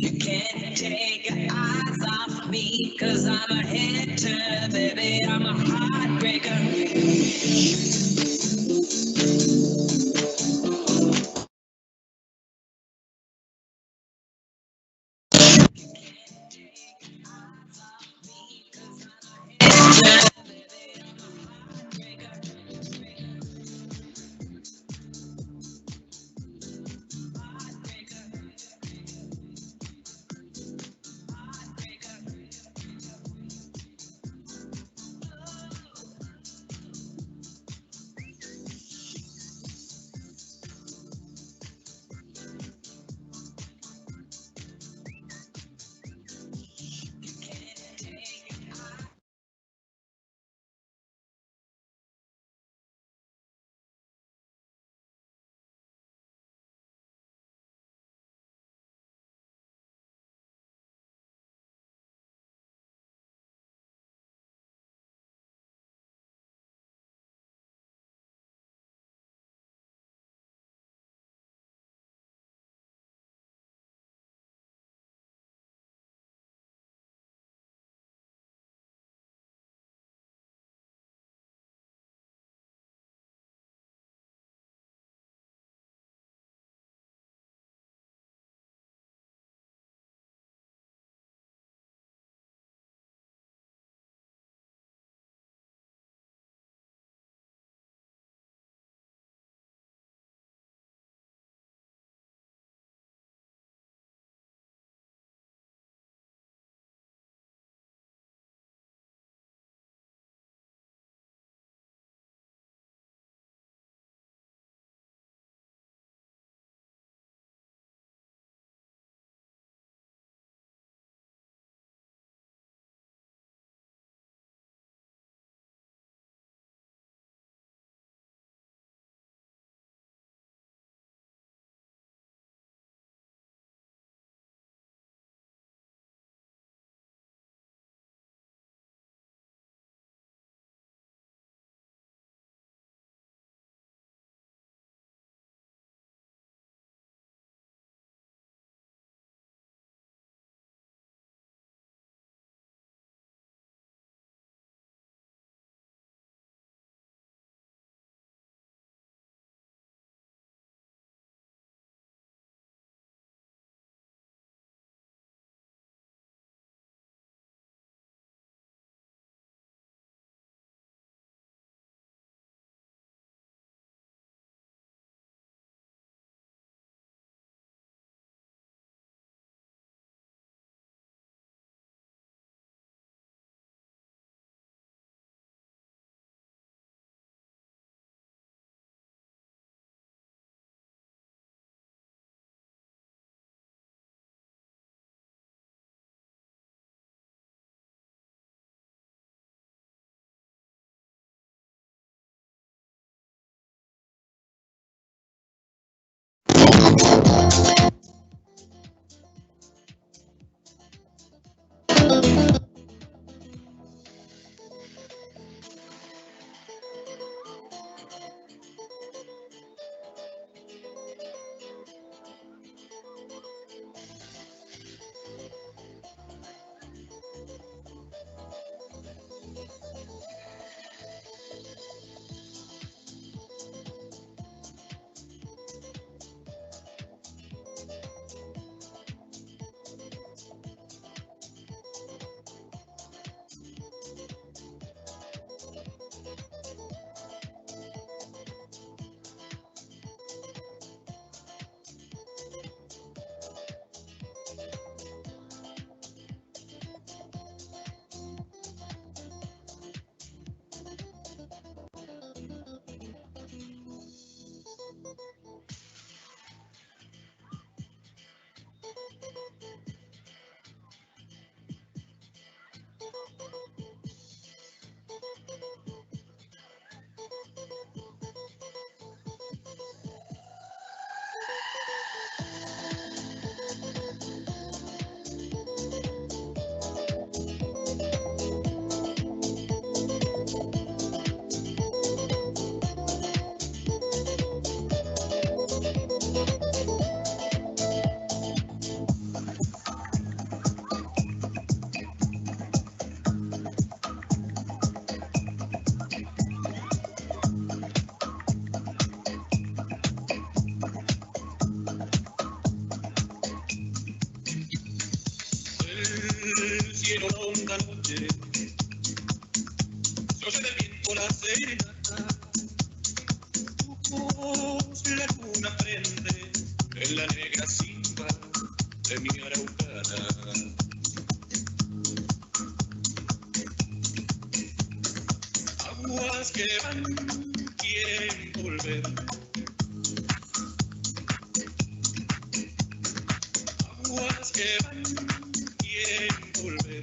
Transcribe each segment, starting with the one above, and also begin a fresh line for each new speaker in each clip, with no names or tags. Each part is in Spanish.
You can't take your eyes off me, cause I'm a hitter, baby, I'm a heartbreaker. las que van quieren volver.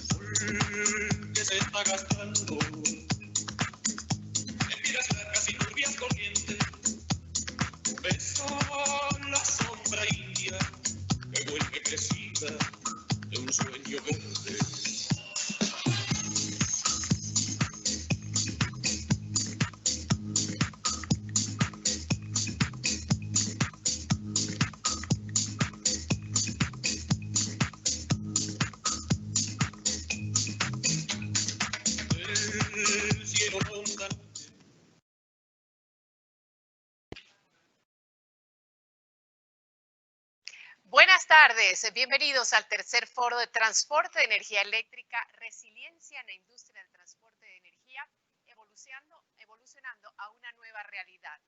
Sol que se está gastando en vidas largas y turbias corrientes. Besa la sombra india que vuelve crecida de un sueño verde. El cielo ronda.
Buenas tardes, bienvenidos al tercer foro de transporte de energía eléctrica, resiliencia en la industria del transporte de energía, evolucionando a una nueva realidad.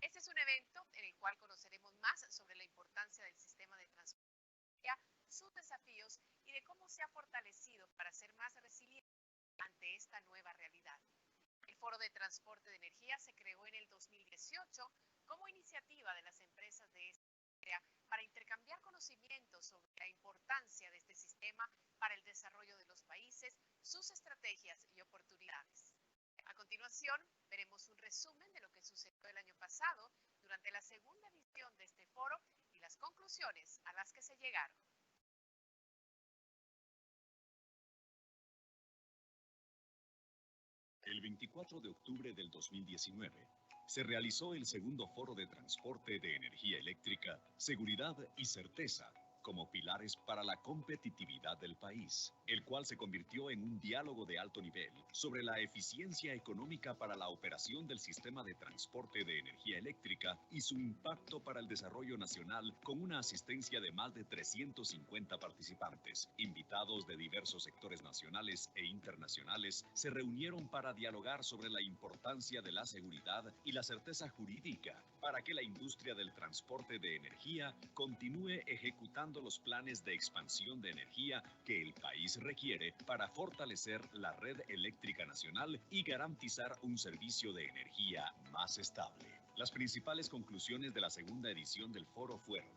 Este es un evento en el cual conoceremos más sobre la importancia del sistema de transporte de energía, sus desafíos y de cómo se ha fortalecido para ser más resiliente ante esta nueva realidad. El Foro de Transporte de Energía se creó en el 2018 como iniciativa de las empresas de esta área para intercambiar conocimientos sobre la importancia de este sistema para el desarrollo de los países, sus estrategias y oportunidades. A continuación, veremos un resumen de lo que sucedió el año pasado durante la segunda edición de este foro y las conclusiones a las que se llegaron.
El 24 de octubre del 2019 se realizó el segundo foro de transporte de energía eléctrica, seguridad y certeza como pilares para la competitividad del país, el cual se convirtió en un diálogo de alto nivel sobre la eficiencia económica para la operación del sistema de transporte de energía eléctrica y su impacto para el desarrollo nacional, con una asistencia de más de 350 participantes. Invitados de diversos sectores nacionales e internacionales se reunieron para dialogar sobre la importancia de la seguridad y la certeza jurídica para que la industria del transporte de energía continúe ejecutando los planes de expansión de energía que el país requiere para fortalecer la red eléctrica nacional y garantizar un servicio de energía más estable. Las principales conclusiones de la segunda edición del foro fueron: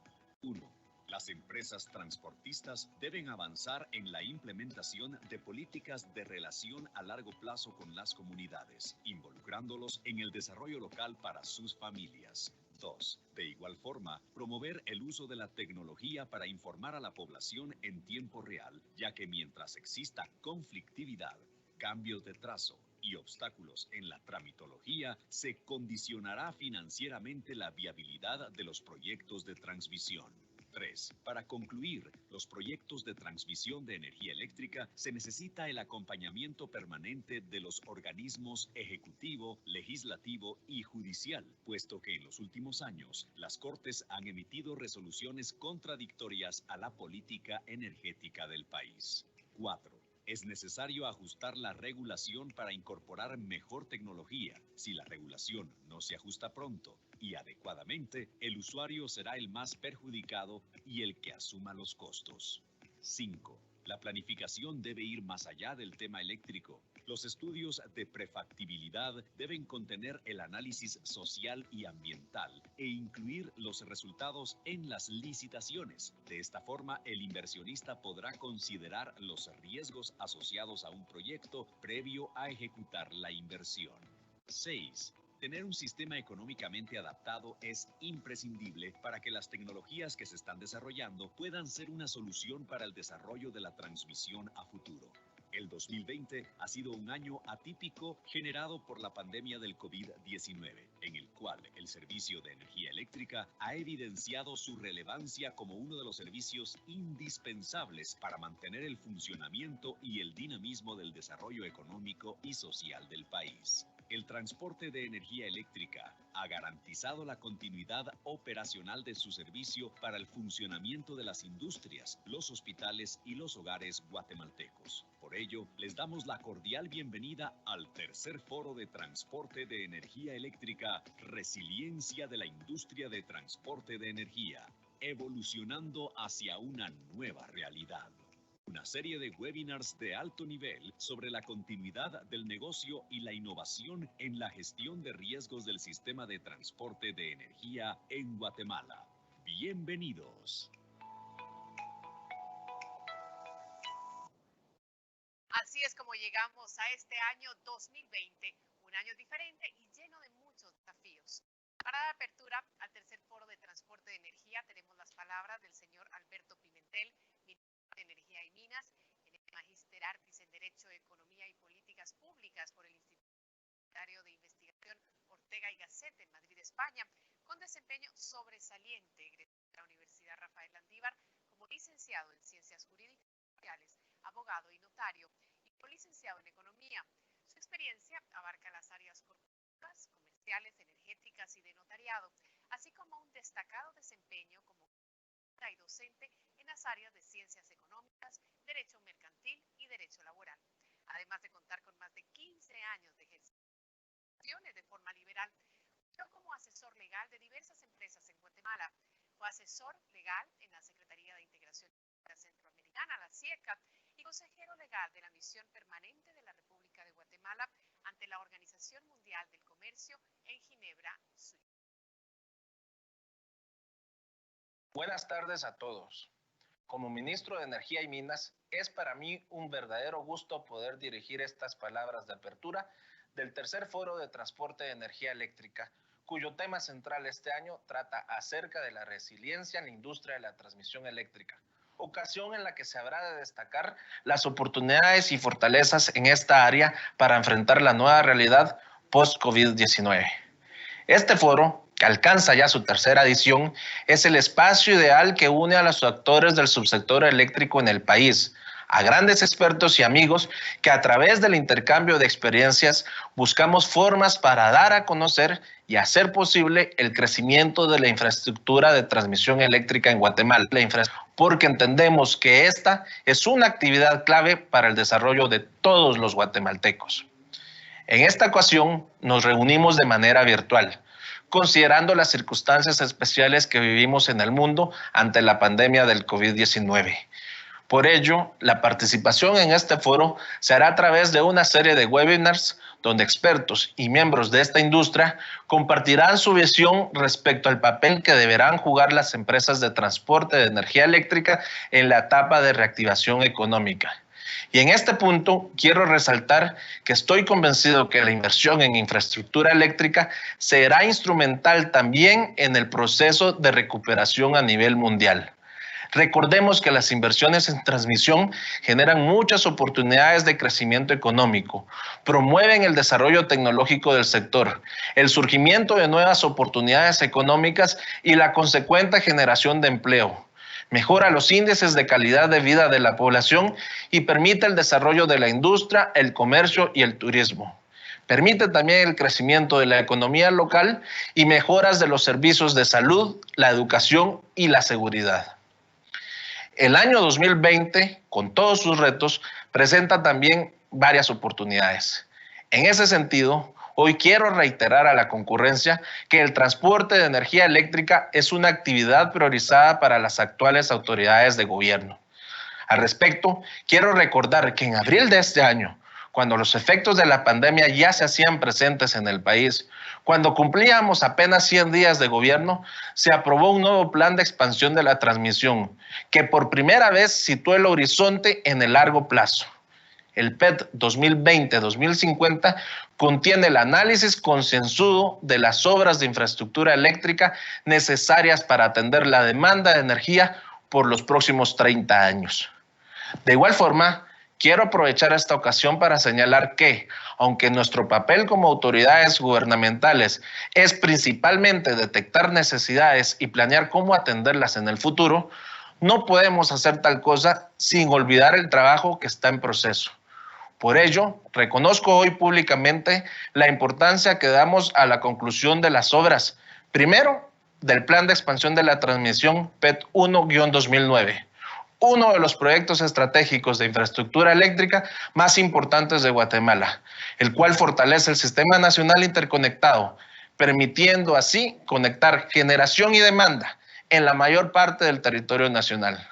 1. Las empresas transportistas deben avanzar en la implementación de políticas de relación a largo plazo con las comunidades, involucrándolos en el desarrollo local para sus familias. 2. De igual forma, promover el uso de la tecnología para informar a la población en tiempo real, ya que mientras exista conflictividad, cambios de trazo y obstáculos en la tramitología, se condicionará financieramente la viabilidad de los proyectos de transmisión. 3. Para concluir los proyectos de transmisión de energía eléctrica, se necesita el acompañamiento permanente de los organismos ejecutivo, legislativo y judicial, puesto que en los últimos años las Cortes han emitido resoluciones contradictorias a la política energética del país. 4. Es necesario ajustar la regulación para incorporar mejor tecnología. Si la regulación no se ajusta pronto y adecuadamente, el usuario será el más perjudicado y el que asuma los costos. 5. La planificación debe ir más allá del tema eléctrico. Los estudios de prefactibilidad deben contener el análisis social y ambiental e incluir los resultados en las licitaciones. De esta forma, el inversionista podrá considerar los riesgos asociados a un proyecto previo a ejecutar la inversión. 6. Tener un sistema económicamente adaptado es imprescindible para que las tecnologías que se están desarrollando puedan ser una solución para el desarrollo de la transmisión a futuro. El 2020 ha sido un año atípico generado por la pandemia del COVID-19, en el cual el servicio de energía eléctrica ha evidenciado su relevancia como uno de los servicios indispensables para mantener el funcionamiento y el dinamismo del desarrollo económico y social del país. El transporte de energía eléctrica ha garantizado la continuidad operacional de su servicio para el funcionamiento de las industrias, los hospitales y los hogares guatemaltecos. Por ello, les damos la cordial bienvenida al tercer foro de transporte de energía eléctrica, Resiliencia de la industria de transporte de energía, evolucionando hacia una nueva realidad. Una serie de webinars de alto nivel sobre la continuidad del negocio y la innovación en la gestión de riesgos del sistema de transporte de energía en Guatemala. Bienvenidos.
Así es como llegamos a este año 2020, un año diferente y lleno de muchos desafíos. Para dar apertura al tercer foro de transporte de energía, tenemos las palabras del señor Alberto Pimentel, ministro de Energía y Minas, Magíster Artis en Derecho, Economía y Políticas Públicas por el Instituto Universitario de Investigación Ortega y Gasset en Madrid, España, con desempeño sobresaliente egresado de la Universidad Rafael Landívar como licenciado en Ciencias Jurídicas y Sociales, abogado y notario, y como licenciado en Economía. Su experiencia abarca las áreas corporativas, comerciales, energéticas y de notariado, así como un destacado desempeño como y docente en las áreas de Ciencias Económicas, Derecho Mercantil y Derecho Laboral. Además de contar con más de 15 años de ejercicio de forma liberal, como asesor legal de diversas empresas en Guatemala. Fue asesor legal en la Secretaría de Integración Centroamericana, la SIECA, y consejero legal de la Misión Permanente de la República de Guatemala ante la Organización Mundial del Comercio en Ginebra, Suiza.
Buenas tardes a todos. Como ministro de Energía y Minas, es para mí un verdadero gusto poder dirigir estas palabras de apertura del tercer foro de transporte de energía eléctrica, cuyo tema central este año trata acerca de la resiliencia en la industria de la transmisión eléctrica, ocasión en la que se habrá de destacar las oportunidades y fortalezas en esta área para enfrentar la nueva realidad post-COVID-19. Este foro, que alcanza ya su tercera edición, es el espacio ideal que une a los actores del subsector eléctrico en el país, a grandes expertos y amigos que a través del intercambio de experiencias buscamos formas para dar a conocer y hacer posible el crecimiento de la infraestructura de transmisión eléctrica en Guatemala, porque entendemos que esta es una actividad clave para el desarrollo de todos los guatemaltecos. En esta ocasión nos reunimos de manera virtual, considerando las circunstancias especiales que vivimos en el mundo ante la pandemia del COVID-19. Por ello, la participación en este foro se hará a través de una serie de webinars donde expertos y miembros de esta industria compartirán su visión respecto al papel que deberán jugar las empresas de transporte de energía eléctrica en la etapa de reactivación económica. Y en este punto quiero resaltar que estoy convencido que la inversión en infraestructura eléctrica será instrumental también en el proceso de recuperación a nivel mundial. Recordemos que las inversiones en transmisión generan muchas oportunidades de crecimiento económico, promueven el desarrollo tecnológico del sector, el surgimiento de nuevas oportunidades económicas y la consecuente generación de empleo. Mejora los índices de calidad de vida de la población y permite el desarrollo de la industria, el comercio y el turismo. Permite también el crecimiento de la economía local y mejoras de los servicios de salud, la educación y la seguridad. El año 2020, con todos sus retos, presenta también varias oportunidades. En ese sentido, hoy quiero reiterar a la concurrencia que el transporte de energía eléctrica es una actividad priorizada para las actuales autoridades de gobierno. Al respecto, quiero recordar que en abril de este año, cuando los efectos de la pandemia ya se hacían presentes en el país, cuando cumplíamos apenas 100 días de gobierno, se aprobó un nuevo plan de expansión de la transmisión, que por primera vez situó el horizonte en el largo plazo. El PET 2020-2050 contiene el análisis concienzudo de las obras de infraestructura eléctrica necesarias para atender la demanda de energía por los próximos 30 años. De igual forma, quiero aprovechar esta ocasión para señalar que, aunque nuestro papel como autoridades gubernamentales es principalmente detectar necesidades y planear cómo atenderlas en el futuro, no podemos hacer tal cosa sin olvidar el trabajo que está en proceso. Por ello, reconozco hoy públicamente la importancia que damos a la conclusión de las obras, primero, del Plan de Expansión de la Transmisión PET 1-2009, uno de los proyectos estratégicos de infraestructura eléctrica más importantes de Guatemala, el cual fortalece el Sistema Nacional Interconectado, permitiendo así conectar generación y demanda en la mayor parte del territorio nacional.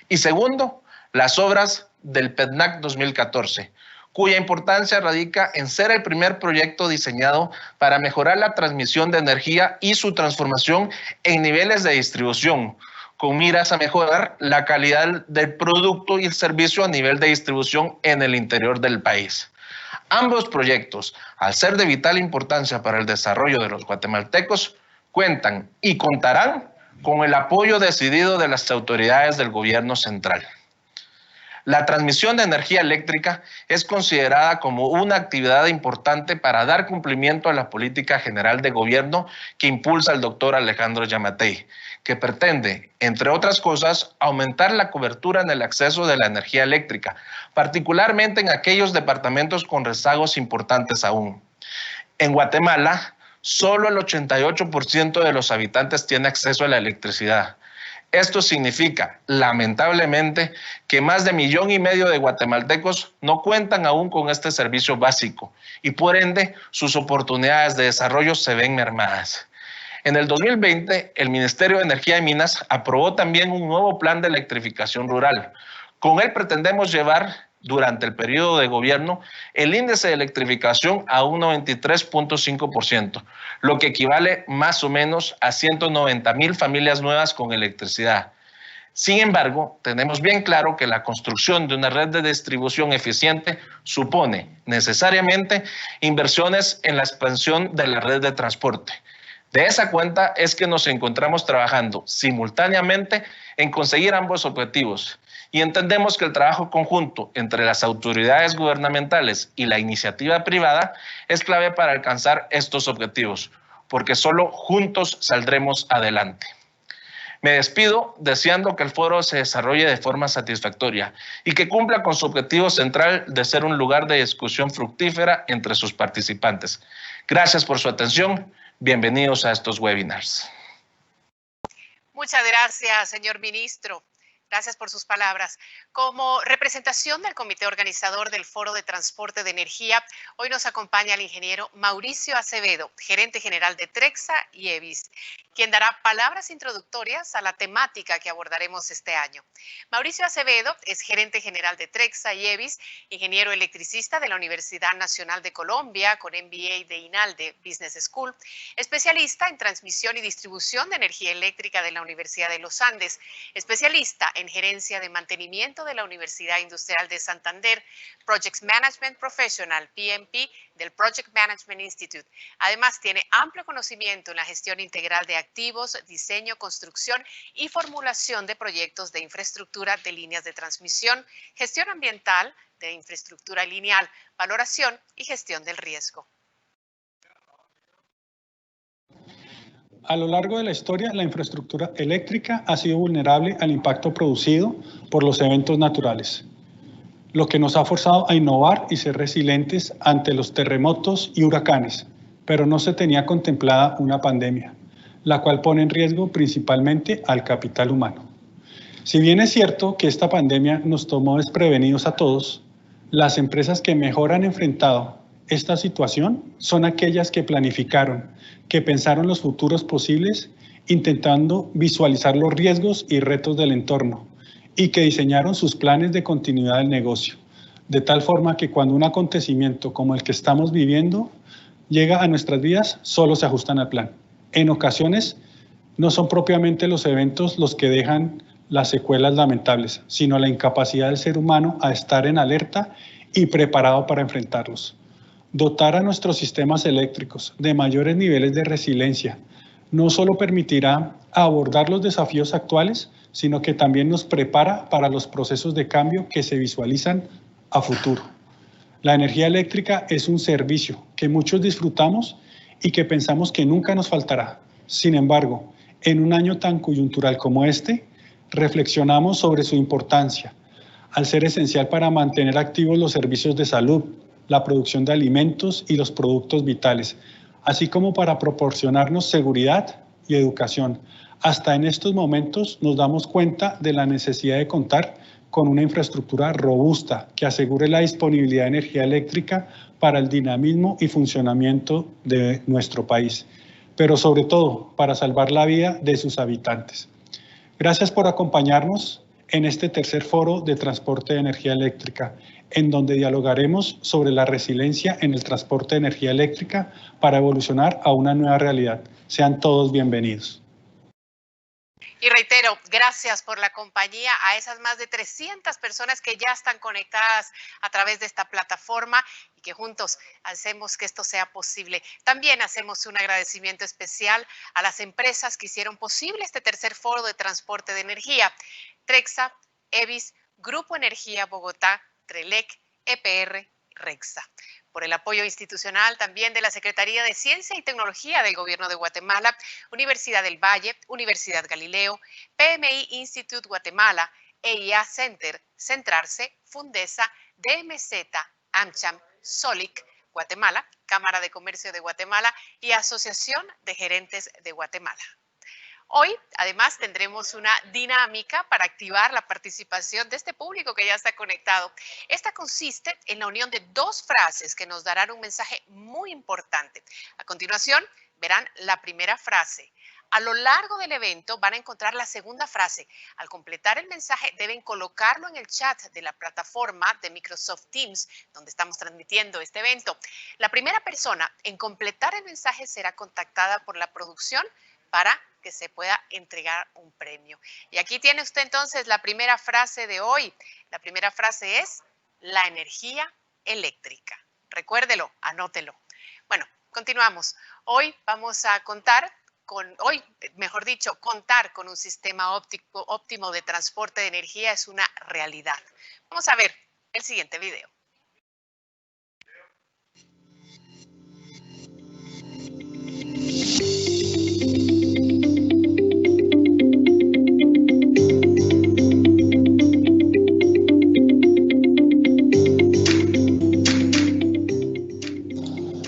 Y segundo, las obras del PEDNAC 2014, cuya importancia radica en ser el primer proyecto diseñado para mejorar la transmisión de energía y su transformación en niveles de distribución, con miras a mejorar la calidad del producto y el servicio a nivel de distribución en el interior del país. Ambos proyectos, al ser de vital importancia para el desarrollo de los guatemaltecos, cuentan y contarán con el apoyo decidido de las autoridades del gobierno central. La transmisión de energía eléctrica es considerada como una actividad importante para dar cumplimiento a la política general de gobierno que impulsa el doctor Alejandro Yamatei, que pretende, entre otras cosas, aumentar la cobertura en el acceso de la energía eléctrica, particularmente en aquellos departamentos con rezagos importantes aún. En Guatemala, solo el 88% de los habitantes tiene acceso a la electricidad. Esto significa, lamentablemente, que más de 1,5 millones de guatemaltecos no cuentan aún con este servicio básico y por ende sus oportunidades de desarrollo se ven mermadas. En el 2020, el Ministerio de Energía y Minas aprobó también un nuevo plan de electrificación rural. Con él pretendemos llevar, durante el periodo de gobierno, el índice de electrificación a un 93.5%, lo que equivale más o menos a 190,000 familias nuevas con electricidad. Sin embargo, tenemos bien claro que la construcción de una red de distribución eficiente supone necesariamente inversiones en la expansión de la red de transporte. De esa cuenta es que nos encontramos trabajando simultáneamente en conseguir ambos objetivos y entendemos que el trabajo conjunto entre las autoridades gubernamentales y la iniciativa privada es clave para alcanzar estos objetivos, porque solo juntos saldremos adelante. Me despido deseando que el foro se desarrolle de forma satisfactoria y que cumpla con su objetivo central de ser un lugar de discusión fructífera entre sus participantes. Gracias por su atención. Bienvenidos a estos webinars.
Muchas gracias, señor ministro. Gracias por sus palabras. Como representación del comité organizador del Foro de Transporte de Energía, hoy nos acompaña el ingeniero Mauricio Acevedo, gerente general de Trexa y EBIS, quien dará palabras introductorias a la temática que abordaremos este año. Mauricio Acevedo es gerente general de Trexa y EBIS, ingeniero electricista de la Universidad Nacional de Colombia, con MBA de INALDE Business School, especialista en transmisión y distribución de energía eléctrica de la Universidad de los Andes, especialista en gerencia de mantenimiento de la Universidad Industrial de Santander, Project Management Professional, PMP, del Project Management Institute. Además, tiene amplio conocimiento en la gestión integral de activos, diseño, construcción y formulación de proyectos de infraestructura de líneas de transmisión, gestión ambiental de infraestructura lineal, valoración y gestión del riesgo.
A lo largo de la historia, la infraestructura eléctrica ha sido vulnerable al impacto producido por los eventos naturales, lo que nos ha forzado a innovar y ser resilientes ante los terremotos y huracanes, pero no se tenía contemplada una pandemia, la cual pone en riesgo principalmente al capital humano. Si bien es cierto que esta pandemia nos tomó desprevenidos a todos, las empresas que mejor han enfrentado esta situación son aquellas que planificaron, que pensaron los futuros posibles, intentando visualizar los riesgos y retos del entorno, y que diseñaron sus planes de continuidad del negocio, de tal forma que cuando un acontecimiento como el que estamos viviendo llega a nuestras vidas, solo se ajustan al plan. En ocasiones, no son propiamente los eventos los que dejan las secuelas lamentables, sino la incapacidad del ser humano a estar en alerta y preparado para enfrentarlos. Dotar a nuestros sistemas eléctricos de mayores niveles de resiliencia no solo permitirá abordar los desafíos actuales, sino que también nos prepara para los procesos de cambio que se visualizan a futuro. La energía eléctrica es un servicio que muchos disfrutamos y que pensamos que nunca nos faltará. Sin embargo, en un año tan coyuntural como este, reflexionamos sobre su importancia, al ser esencial para mantener activos los servicios de salud, la producción de alimentos y los productos vitales, así como para proporcionarnos seguridad y educación. Hasta en estos momentos nos damos cuenta de la necesidad de contar con una infraestructura robusta que asegure la disponibilidad de energía eléctrica para el dinamismo y funcionamiento de nuestro país, pero sobre todo para salvar la vida de sus habitantes. Gracias por acompañarnos en este tercer foro de transporte de energía eléctrica, en donde dialogaremos sobre la resiliencia en el transporte de energía eléctrica para evolucionar a una nueva realidad. Sean todos bienvenidos.
Y reitero, gracias por la compañía a esas más de 300 personas que ya están conectadas a través de esta plataforma y que juntos hacemos que esto sea posible. También hacemos un agradecimiento especial a las empresas que hicieron posible este tercer foro de transporte de energía. Trexa, EVIS, Grupo Energía Bogotá, Trelec, EPR, Rexa. Por el apoyo institucional también de la Secretaría de Ciencia y Tecnología del Gobierno de Guatemala, Universidad del Valle, Universidad Galileo, PMI Institute Guatemala, EIA Center, Centrarse, Fundesa, DMZ, AmCham, Solic, Guatemala, Cámara de Comercio de Guatemala y Asociación de Gerentes de Guatemala. Hoy, además, tendremos una dinámica para activar la participación de este público que ya está conectado. Esta consiste en la unión de dos frases que nos darán un mensaje muy importante. A continuación, verán la primera frase. A lo largo del evento van a encontrar la segunda frase. Al completar el mensaje, deben colocarlo en el chat de la plataforma de Microsoft Teams, donde estamos transmitiendo este evento. La primera persona en completar el mensaje será contactada por la producción para que se pueda entregar un premio. Y aquí tiene usted entonces la primera frase de hoy. La primera frase es la energía eléctrica. Recuérdelo, anótelo. Bueno, continuamos. Hoy vamos a contar con un sistema óptimo de transporte de energía es una realidad. Vamos a ver el siguiente video.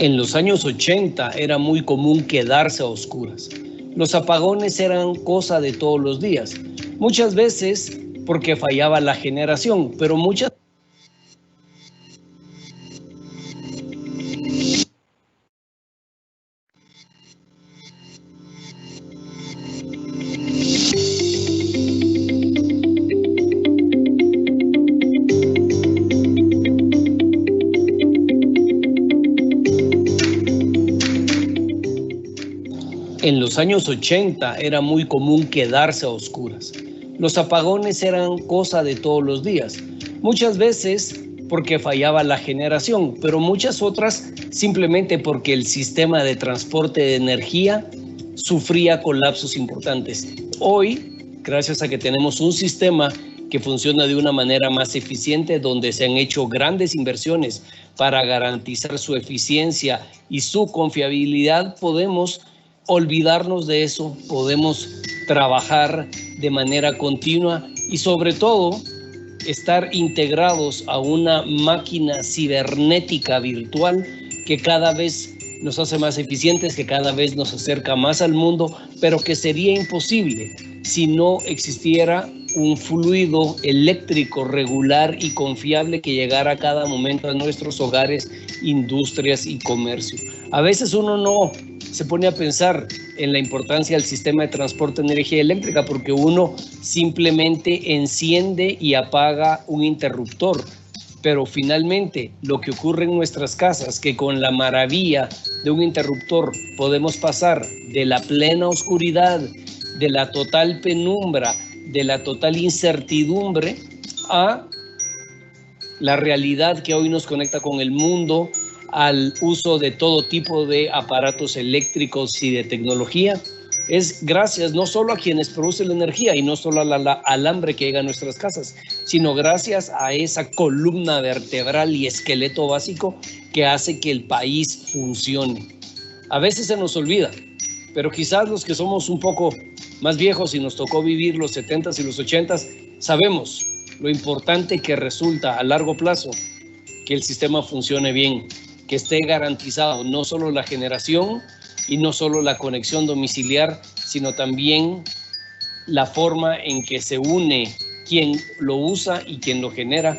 En los años 80 era muy común quedarse a oscuras. Los apagones eran cosa de todos los días, muchas veces porque fallaba la generación, pero muchas En los años 80 era muy común quedarse a oscuras. Los apagones eran cosa de todos los días, muchas veces porque fallaba la generación, pero muchas otras simplemente porque el sistema de transporte de energía sufría colapsos importantes. Hoy, gracias a que tenemos un sistema que funciona de una manera más eficiente, donde se han hecho grandes inversiones para garantizar su eficiencia y su confiabilidad, podemos olvidarnos de eso, podemos trabajar de manera continua y sobre todo estar integrados a una máquina cibernética virtual que cada vez nos hace más eficientes, que cada vez nos acerca más al mundo, pero que sería imposible si no existiera un fluido eléctrico regular y confiable que llegara a cada momento a nuestros hogares, industrias y comercio. A veces uno no se pone a pensar en la importancia del sistema de transporte de energía eléctrica porque uno simplemente enciende y apaga un interruptor. Pero finalmente lo que ocurre en nuestras casas, que con la maravilla de un interruptor podemos pasar de la plena oscuridad, de la total penumbra, de la total incertidumbre a la realidad que hoy nos conecta con el mundo, al uso de todo tipo de aparatos eléctricos y de tecnología, es gracias no solo a quienes producen la energía y no solo al alambre que llega a nuestras casas, sino gracias a esa columna vertebral y esqueleto básico que hace que el país funcione. A veces se nos olvida, pero quizás los que somos un poco más viejos y nos tocó vivir los 70s y los 80s, sabemos lo importante que resulta a largo plazo que el sistema funcione bien, que esté garantizado no solo la generación y no solo la conexión domiciliar, sino también la forma en que se une quien lo usa y quien lo genera,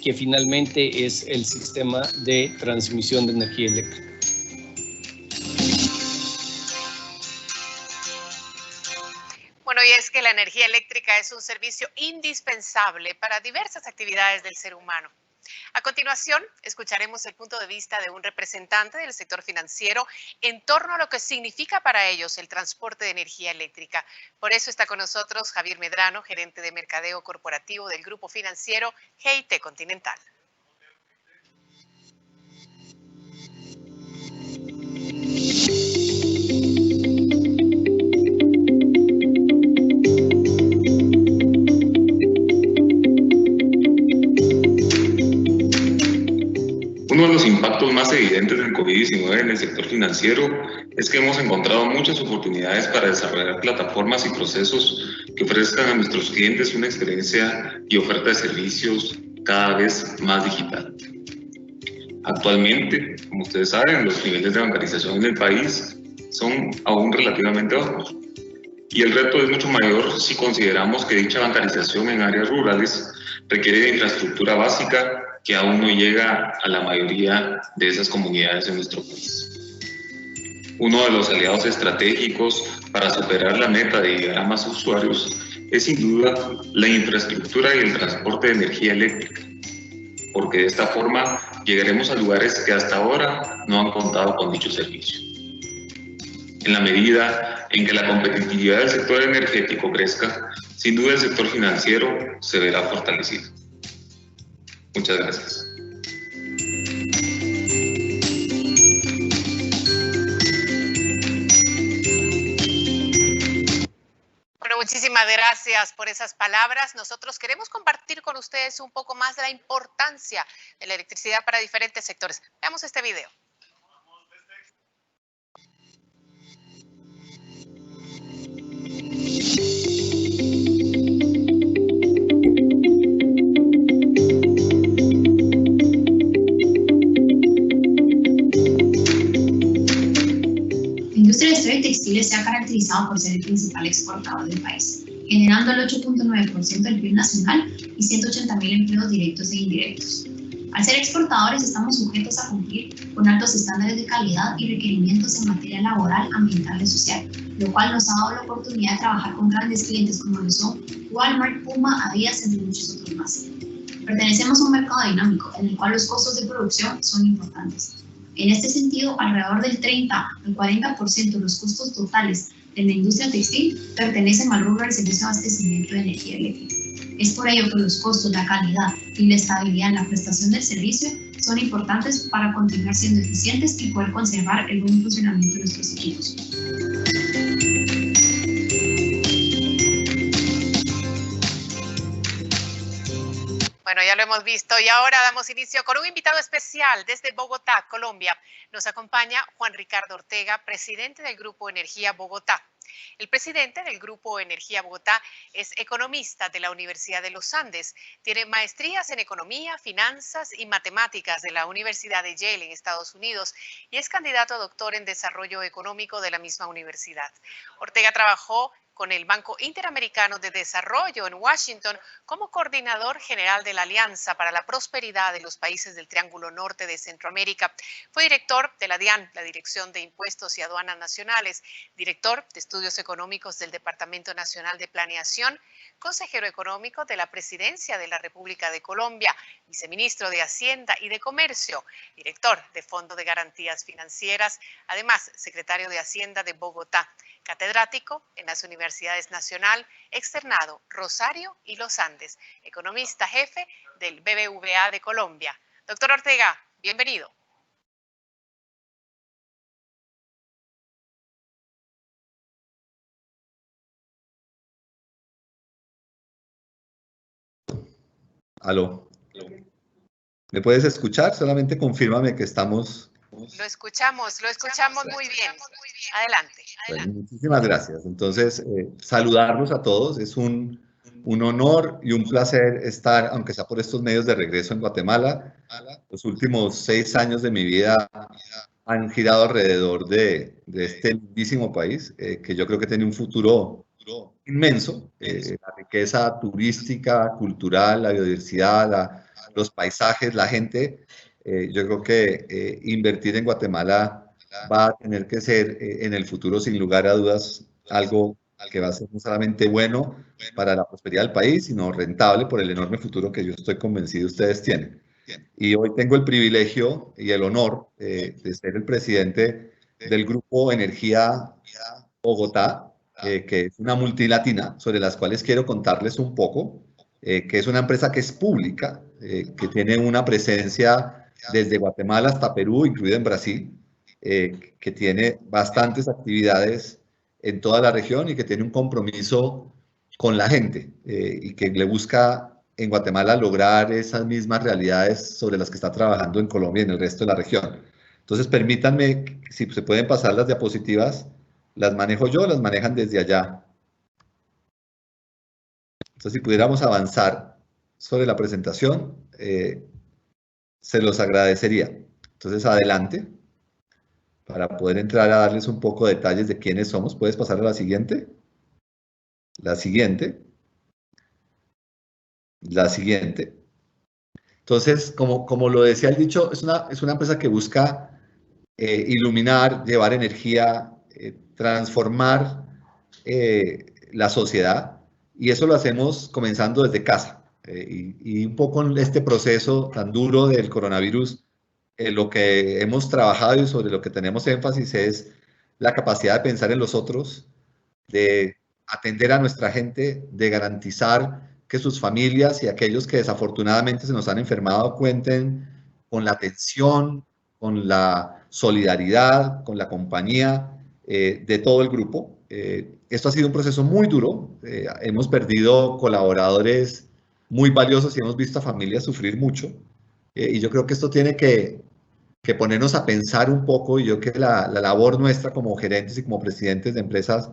que finalmente es el sistema de transmisión de energía eléctrica.
Bueno, y es que la energía eléctrica es un servicio indispensable para diversas actividades del ser humano. A continuación, escucharemos el punto de vista de un representante del sector financiero en torno a lo que significa para ellos el transporte de energía eléctrica. Por eso está con nosotros Javier Medrano, gerente de mercadeo corporativo del grupo financiero GIT Continental.
Uno de los impactos más evidentes del COVID-19 en el sector financiero es que hemos encontrado muchas oportunidades para desarrollar plataformas y procesos que ofrezcan a nuestros clientes una experiencia y oferta de servicios cada vez más digital. Actualmente, como ustedes saben, los niveles de bancarización en el país son aún relativamente bajos. Y el reto es mucho mayor si consideramos que dicha bancarización en áreas rurales requiere de infraestructura básica que aún no llega a la mayoría de esas comunidades en nuestro país. Uno de los aliados estratégicos para superar la meta de llegar a más usuarios es sin duda la infraestructura y el transporte de energía eléctrica, porque de esta forma llegaremos a lugares que hasta ahora no han contado con dicho servicio. En la medida en que la competitividad del sector energético crezca, sin duda el sector financiero se verá fortalecido. Muchas gracias.
Bueno, muchísimas gracias por esas palabras. Nosotros queremos compartir con ustedes un poco más de la importancia de la electricidad para diferentes sectores. Veamos este video.
La industria de vestuario y textiles se ha caracterizado por ser el principal exportador del país, generando el 8.9% del PIB nacional y 180.000 empleos directos e indirectos. Al ser exportadores estamos sujetos a cumplir con altos estándares de calidad y requerimientos en materia laboral, ambiental y social, lo cual nos ha dado la oportunidad de trabajar con grandes clientes como lo son Walmart, Puma, Adidas, entre muchos otros más. Pertenecemos a un mercado dinámico en el cual los costos de producción son importantes. En este sentido, alrededor del 30 al 40% de los costos totales de la industria textil pertenecen al rubro del servicio de abastecimiento de energía eléctrica. Es por ello que los costos, la calidad y la estabilidad en la prestación del servicio son importantes para continuar siendo eficientes y poder conservar el buen funcionamiento de nuestros equipos.
Bueno, ya lo hemos visto y ahora damos inicio con un invitado especial desde Bogotá, Colombia. Nos acompaña Juan Ricardo Ortega, presidente del Grupo Energía Bogotá. El presidente del Grupo Energía Bogotá es economista de la Universidad de los Andes. Tiene maestrías en economía, finanzas y matemáticas de la Universidad de Yale en Estados Unidos y es candidato a doctor en desarrollo económico de la misma universidad. Ortega trabajó con el Banco Interamericano de Desarrollo en Washington como coordinador general de la Alianza para la Prosperidad de los Países del Triángulo Norte de Centroamérica. Fue director de la DIAN, la Dirección de Impuestos y Aduanas Nacionales, director de Estudios Económicos del Departamento Nacional de Planeación, consejero económico de la Presidencia de la República de Colombia, viceministro de Hacienda y de Comercio, director de Fondo de Garantías Financieras, además secretario de Hacienda de Bogotá, catedrático en las Universidades Nacional, Externado, Rosario y Los Andes, economista jefe del BBVA de Colombia. Doctor Ortega, bienvenido.
Aló. ¿Me puedes escuchar? Solamente confírmame que estamos...
Lo escuchamos muy bien. Adelante.
Bueno, muchísimas gracias. Entonces, saludarlos a todos. Es un honor y un placer estar, aunque sea por estos medios, de regreso en Guatemala. Los últimos 6 años de mi vida han girado alrededor de este lindísimo país, que yo creo que tiene un futuro inmenso. La riqueza turística, cultural, la biodiversidad, los paisajes, la gente. Yo creo que invertir en Guatemala va a tener que ser en el futuro, sin lugar a dudas, algo que va a ser no solamente bueno para la prosperidad del país, sino rentable por el enorme futuro que yo estoy convencido ustedes tienen. Y hoy tengo el privilegio y el honor de ser el presidente del Grupo Energía Bogotá, que es una multilatina, sobre las cuales quiero contarles un poco, que es una empresa que es pública, que tiene una presencia desde Guatemala hasta Perú, incluido en Brasil, que tiene bastantes actividades en toda la región y que tiene un compromiso con la gente y que le busca en Guatemala lograr esas mismas realidades sobre las que está trabajando en Colombia y en el resto de la región. Entonces, permítanme, si se pueden pasar las diapositivas, las manejo yo, las manejan desde allá. Entonces, si pudiéramos avanzar sobre la presentación, se los agradecería. Entonces, adelante, para poder entrar a darles un poco de detalles de quiénes somos. ¿Puedes pasar a la siguiente? La siguiente. La siguiente. Entonces, como lo decía el dicho, es una empresa que busca iluminar, llevar energía, transformar la sociedad, y eso lo hacemos comenzando desde casa. Y un poco en este proceso tan duro del coronavirus, lo que hemos trabajado y sobre lo que tenemos énfasis es la capacidad de pensar en los otros, de atender a nuestra gente, de garantizar que sus familias y aquellos que desafortunadamente se nos han enfermado cuenten con la atención, con la solidaridad, con la compañía de todo el grupo. Esto ha sido un proceso muy duro. Hemos perdido colaboradores muy valiosos y hemos visto a familias sufrir mucho. Y yo creo que esto tiene que ponernos a pensar un poco, y yo creo que la labor nuestra como gerentes y como presidentes de empresas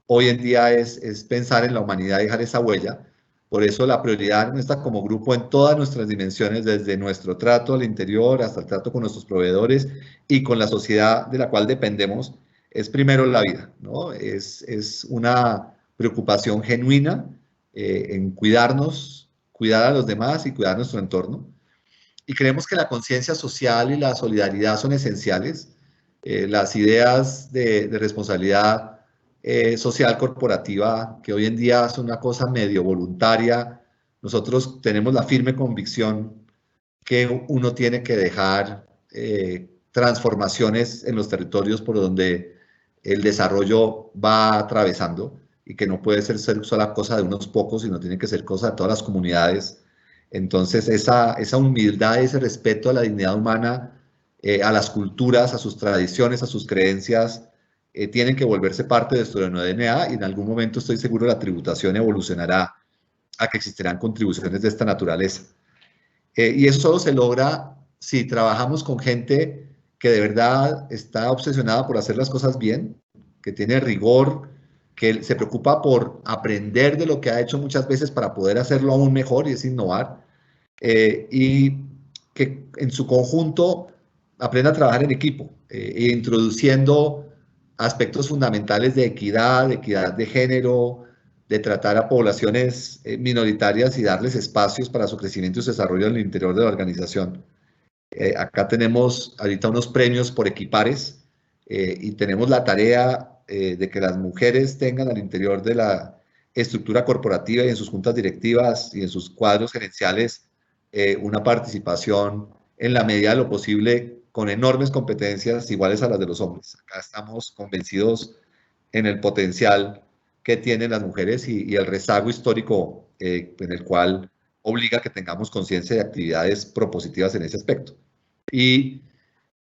hoy en día es pensar en la humanidad y dejar esa huella. Por eso la prioridad nuestra como grupo en todas nuestras dimensiones, desde nuestro trato al interior hasta el trato con nuestros proveedores y con la sociedad de la cual dependemos, es primero la vida, ¿no? Es una preocupación genuina en cuidarnos, cuidar a los demás y cuidar nuestro entorno. Y creemos que la conciencia social y la solidaridad son esenciales. Las ideas de responsabilidad social corporativa, que hoy en día es una cosa medio voluntaria, nosotros tenemos la firme convicción que uno tiene que dejar transformaciones en los territorios por donde el desarrollo va atravesando, y que no puede ser sola cosa de unos pocos, sino tiene que ser cosa de todas las comunidades. Entonces, esa humildad, ese respeto a la dignidad humana, a las culturas, a sus tradiciones, a sus creencias, tienen que volverse parte de nuestro DNA, y en algún momento estoy seguro la tributación evolucionará a que existirán contribuciones de esta naturaleza. Y eso solo se logra si trabajamos con gente que de verdad está obsesionada por hacer las cosas bien, que tiene rigor, que se preocupa por aprender de lo que ha hecho muchas veces para poder hacerlo aún mejor, y es innovar, y que en su conjunto aprenda a trabajar en equipo, introduciendo aspectos fundamentales de equidad de género, de tratar a poblaciones minoritarias y darles espacios para su crecimiento y su desarrollo en el interior de la organización. Acá tenemos ahorita unos premios por equipares, y tenemos la tarea de que las mujeres tengan al interior de la estructura corporativa y en sus juntas directivas y en sus cuadros gerenciales una participación en la medida de lo posible, con enormes competencias iguales a las de los hombres. Acá estamos convencidos en el potencial que tienen las mujeres y el rezago histórico en el cual obliga a que tengamos conciencia de actividades propositivas en ese aspecto. Y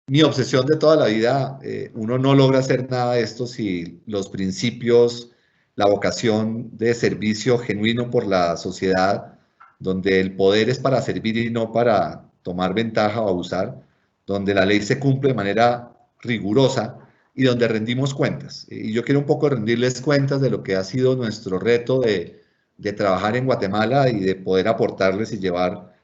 mi obsesión de toda la vida, uno no logra hacer nada de esto si los principios, la vocación de servicio genuino por la sociedad, donde el poder es para servir y no para tomar ventaja o abusar, donde la ley se cumple de manera rigurosa y donde rendimos cuentas. Y yo quiero un poco rendirles cuentas de lo que ha sido nuestro reto de trabajar en Guatemala y de poder aportarles y llevar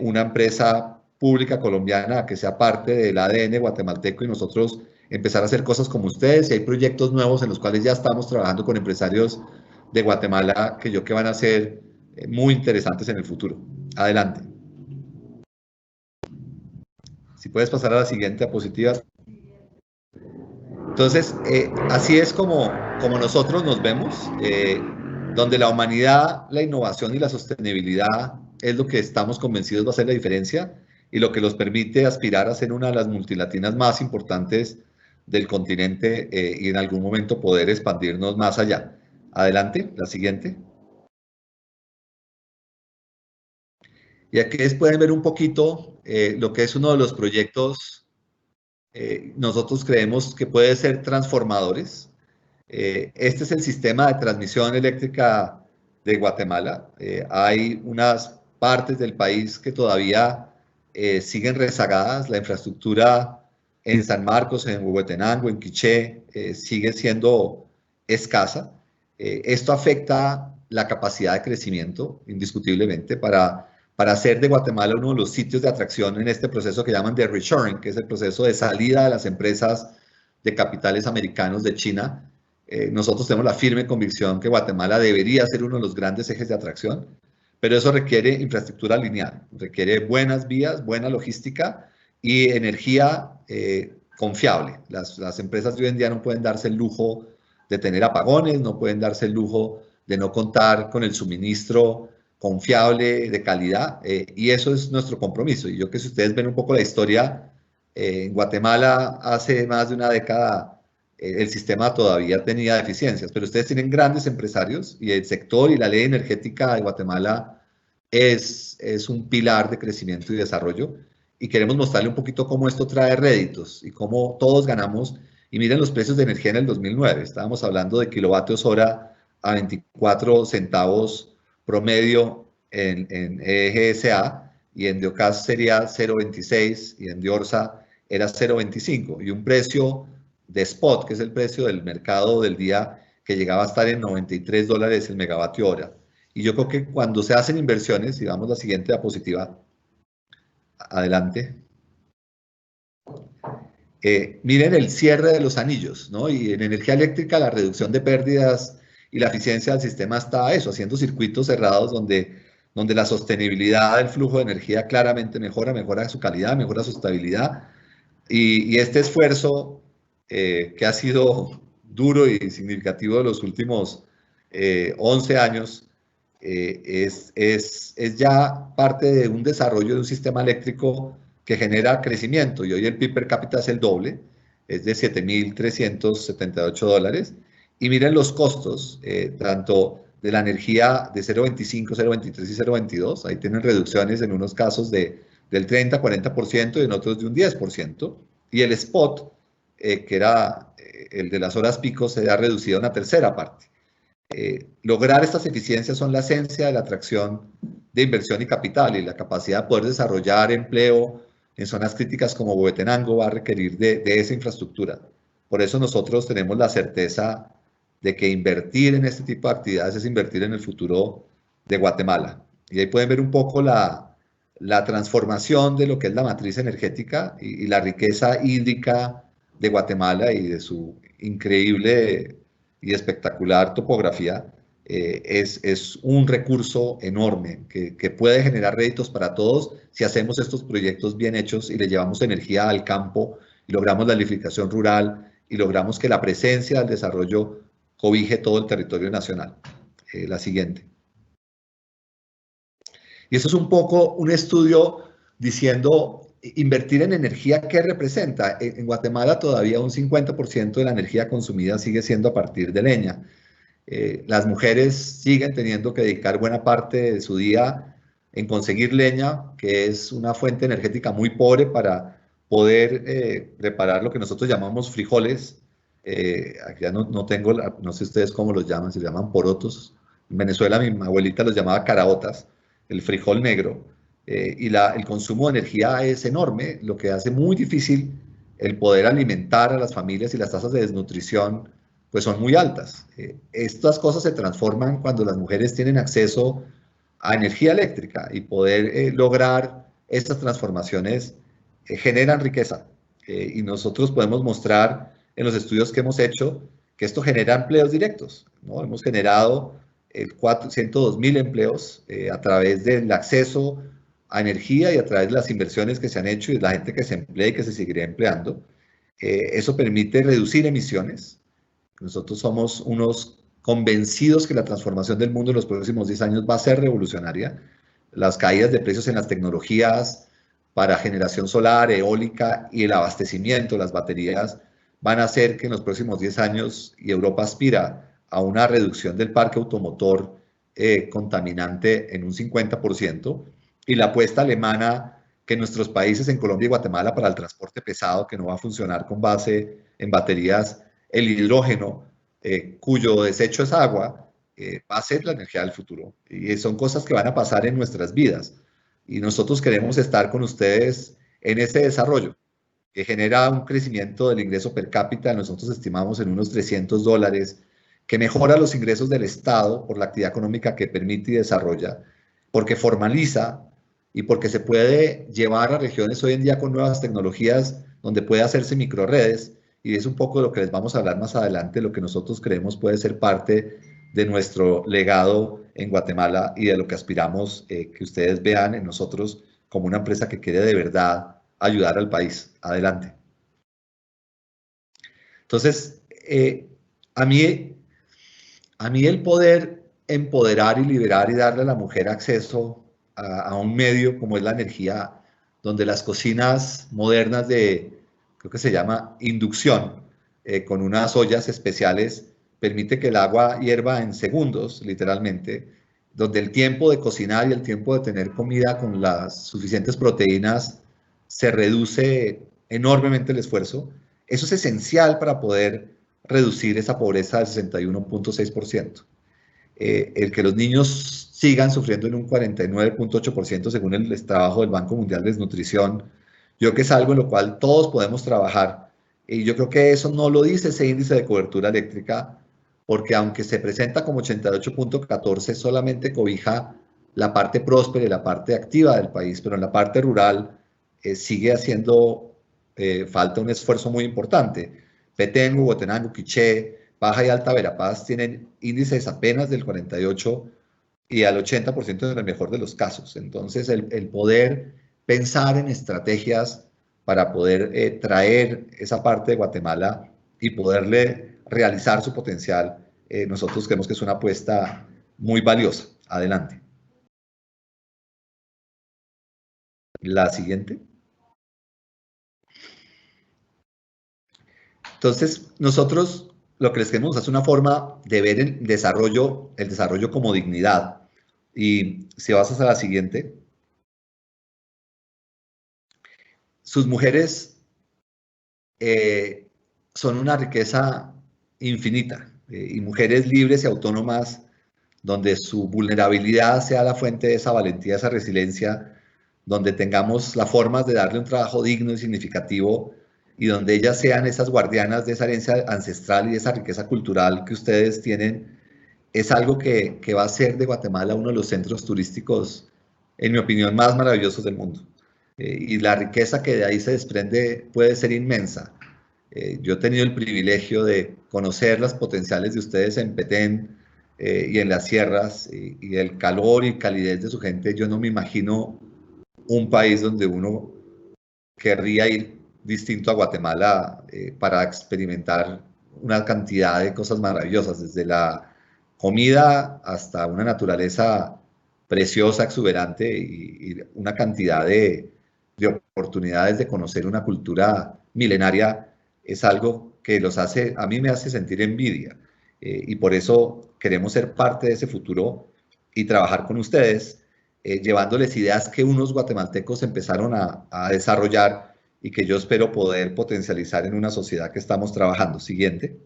una empresa pública colombiana a que sea parte del ADN guatemalteco, y nosotros empezar a hacer cosas como ustedes. Y hay proyectos nuevos en los cuales ya estamos trabajando con empresarios de Guatemala que yo creo que van a ser muy interesantes en el futuro. Adelante. Si puedes pasar a la siguiente diapositiva. Entonces, así es como como nosotros nos vemos, donde la humanidad, la innovación y la sostenibilidad es lo que estamos convencidos va a hacer la diferencia y lo que nos permite aspirar a ser una de las multilatinas más importantes del continente y en algún momento poder expandirnos más allá. Adelante, la siguiente. Y aquí pueden ver un poquito lo que es uno de los proyectos, nosotros creemos que puede ser transformadores. Este es el sistema de transmisión eléctrica de Guatemala. Hay unas partes del país que todavía siguen rezagadas. La infraestructura en San Marcos, en Huehuetenango, en Quiché, sigue siendo escasa. Esto afecta la capacidad de crecimiento, indiscutiblemente, para hacer de Guatemala uno de los sitios de atracción en este proceso que llaman de reshoring, que es el proceso de salida de las empresas de capitales americanos de China. Nosotros tenemos la firme convicción que Guatemala debería ser uno de los grandes ejes de atracción, pero eso requiere infraestructura lineal, requiere buenas vías, buena logística y energía confiable. Las empresas de hoy en día no pueden darse el lujo de tener apagones, no pueden darse el lujo de no contar con el suministro confiable, de calidad, y eso es nuestro compromiso. Y yo que si ustedes ven un poco la historia, en Guatemala hace más de una década el sistema todavía tenía deficiencias, pero ustedes tienen grandes empresarios y el sector y la ley energética de Guatemala es un pilar de crecimiento y desarrollo, y queremos mostrarle un poquito cómo esto trae réditos y cómo todos ganamos. Y miren los precios de energía en el 2009, estábamos hablando de kilovatios hora a 24 centavos promedio en EGSA, y en Diocas sería 0.26 y en Diorsa era 0.25, y un precio de spot, que es el precio del mercado del día, que llegaba a estar en $93 el megavatio hora. Y yo creo que cuando se hacen inversiones, y vamos a la siguiente diapositiva, adelante, miren el cierre de los anillos, ¿no? Y en energía eléctrica la reducción de pérdidas y la eficiencia del sistema está eso, haciendo circuitos cerrados donde la sostenibilidad del flujo de energía claramente mejora su calidad, mejora su estabilidad. Y este esfuerzo que ha sido duro y significativo de los últimos 11 años, es ya parte de un desarrollo de un sistema eléctrico que genera crecimiento, y hoy el PIB per cápita es el doble, es de $7.378, y miren los costos, tanto de la energía de 0.25, 0.23 y 0.22, ahí tienen reducciones en unos casos del 30, 40% y en otros de un 10%, y el spot, que era el de las horas pico, se ha reducido a una tercera parte. Lograr estas eficiencias son la esencia de la atracción de inversión y capital, y la capacidad de poder desarrollar empleo en zonas críticas como Huehuetenango va a requerir de esa infraestructura. Por eso nosotros tenemos la certeza de que invertir en este tipo de actividades es invertir en el futuro de Guatemala. Y ahí pueden ver un poco la transformación de lo que es la matriz energética y la riqueza hídrica de Guatemala y de su increíble y espectacular topografía. Es un recurso enorme que puede generar réditos para todos si hacemos estos proyectos bien hechos y le llevamos energía al campo y logramos la electrificación rural y logramos que la presencia del desarrollo cobije todo el territorio nacional. La siguiente. Y eso es un poco un estudio diciendo invertir en energía, ¿qué representa? En Guatemala todavía un 50% de la energía consumida sigue siendo a partir de leña. Las mujeres siguen teniendo que dedicar buena parte de su día en conseguir leña, que es una fuente energética muy pobre para poder preparar lo que nosotros llamamos frijoles. Aquí ya no tengo, no sé ustedes cómo los llaman, se llaman porotos. En Venezuela mi abuelita los llamaba caraotas, el frijol negro. Y el consumo de energía es enorme, lo que hace muy difícil el poder alimentar a las familias, y las tasas de desnutrición pues son muy altas. Estas cosas se transforman cuando las mujeres tienen acceso a energía eléctrica, y poder lograr estas transformaciones generan riqueza. Y nosotros podemos mostrar en los estudios que hemos hecho que esto genera empleos directos, ¿no? Hemos generado 102.000 empleos a través del acceso a energía y a través de las inversiones que se han hecho y de la gente que se emplea y que se seguirá empleando. Eso permite reducir emisiones, Nosotros somos unos convencidos que la transformación del mundo en los próximos 10 años va a ser revolucionaria. Las caídas de precios en las tecnologías para generación solar, eólica y el abastecimiento, las baterías, van a hacer que en los próximos 10 años, y Europa aspira a una reducción del parque automotor contaminante en un 50%, y la apuesta alemana que nuestros países, en Colombia y Guatemala, para el transporte pesado, que no va a funcionar con base en baterías, el hidrógeno, cuyo desecho es agua, va a ser la energía del futuro. Y son cosas que van a pasar en nuestras vidas. Y nosotros queremos estar con ustedes en ese desarrollo, que genera un crecimiento del ingreso per cápita, nosotros estimamos en unos $300, que mejora los ingresos del Estado por la actividad económica que permite y desarrolla, porque formaliza y porque se puede llevar a regiones hoy en día con nuevas tecnologías donde puede hacerse microredes, y es un poco de lo que les vamos a hablar más adelante, lo que nosotros creemos puede ser parte de nuestro legado en Guatemala y de lo que aspiramos que ustedes vean en nosotros como una empresa que quiere de verdad ayudar al país. Adelante. Entonces, a mí el poder empoderar y liberar y darle a la mujer acceso a un medio como es la energía, donde las cocinas modernas creo que se llama inducción, con unas ollas especiales, permite que el agua hierva en segundos, literalmente, donde el tiempo de cocinar y el tiempo de tener comida con las suficientes proteínas se reduce enormemente el esfuerzo. Eso es esencial para poder reducir esa pobreza del 61.6%. El que los niños sigan sufriendo en un 49.8% según el trabajo del Banco Mundial de Desnutrición, yo creo que es algo en lo cual todos podemos trabajar, y yo creo que eso no lo dice ese índice de cobertura eléctrica, porque aunque se presenta como 88.14, solamente cobija la parte próspera y la parte activa del país, pero en la parte rural sigue haciendo falta un esfuerzo muy importante. Petén, Huehuetenango, Quiché, Baja y Alta Verapaz tienen índices apenas del 48 y al 80% en el mejor de los casos. Entonces, el poder pensar en estrategias para poder traer esa parte de Guatemala y poderle realizar su potencial, nosotros creemos que es una apuesta muy valiosa. Adelante. La siguiente. Entonces, nosotros lo que les queremos es una forma de ver el desarrollo como dignidad. Y si vas a la siguiente, sus mujeres son una riqueza infinita, y mujeres libres y autónomas, donde su vulnerabilidad sea la fuente de esa valentía, esa resiliencia, donde tengamos las formas de darle un trabajo digno y significativo, y donde ellas sean esas guardianas de esa herencia ancestral y de esa riqueza cultural que ustedes tienen, es algo que va a hacer de Guatemala uno de los centros turísticos, en mi opinión, más maravillosos del mundo. Y la riqueza que de ahí se desprende puede ser inmensa. Yo he tenido el privilegio de conocer las potenciales de ustedes en Petén y en las sierras, y el calor y calidez de su gente. Yo no me imagino un país donde uno querría ir distinto a Guatemala para experimentar una cantidad de cosas maravillosas, desde la comida hasta una naturaleza preciosa, exuberante, y una cantidad de oportunidades de conocer una cultura milenaria. Es algo que a mí me hace sentir envidia, y por eso queremos ser parte de ese futuro y trabajar con ustedes, llevándoles ideas que unos guatemaltecos empezaron a desarrollar y que yo espero poder potencializar en una sociedad que estamos trabajando. Siguiente.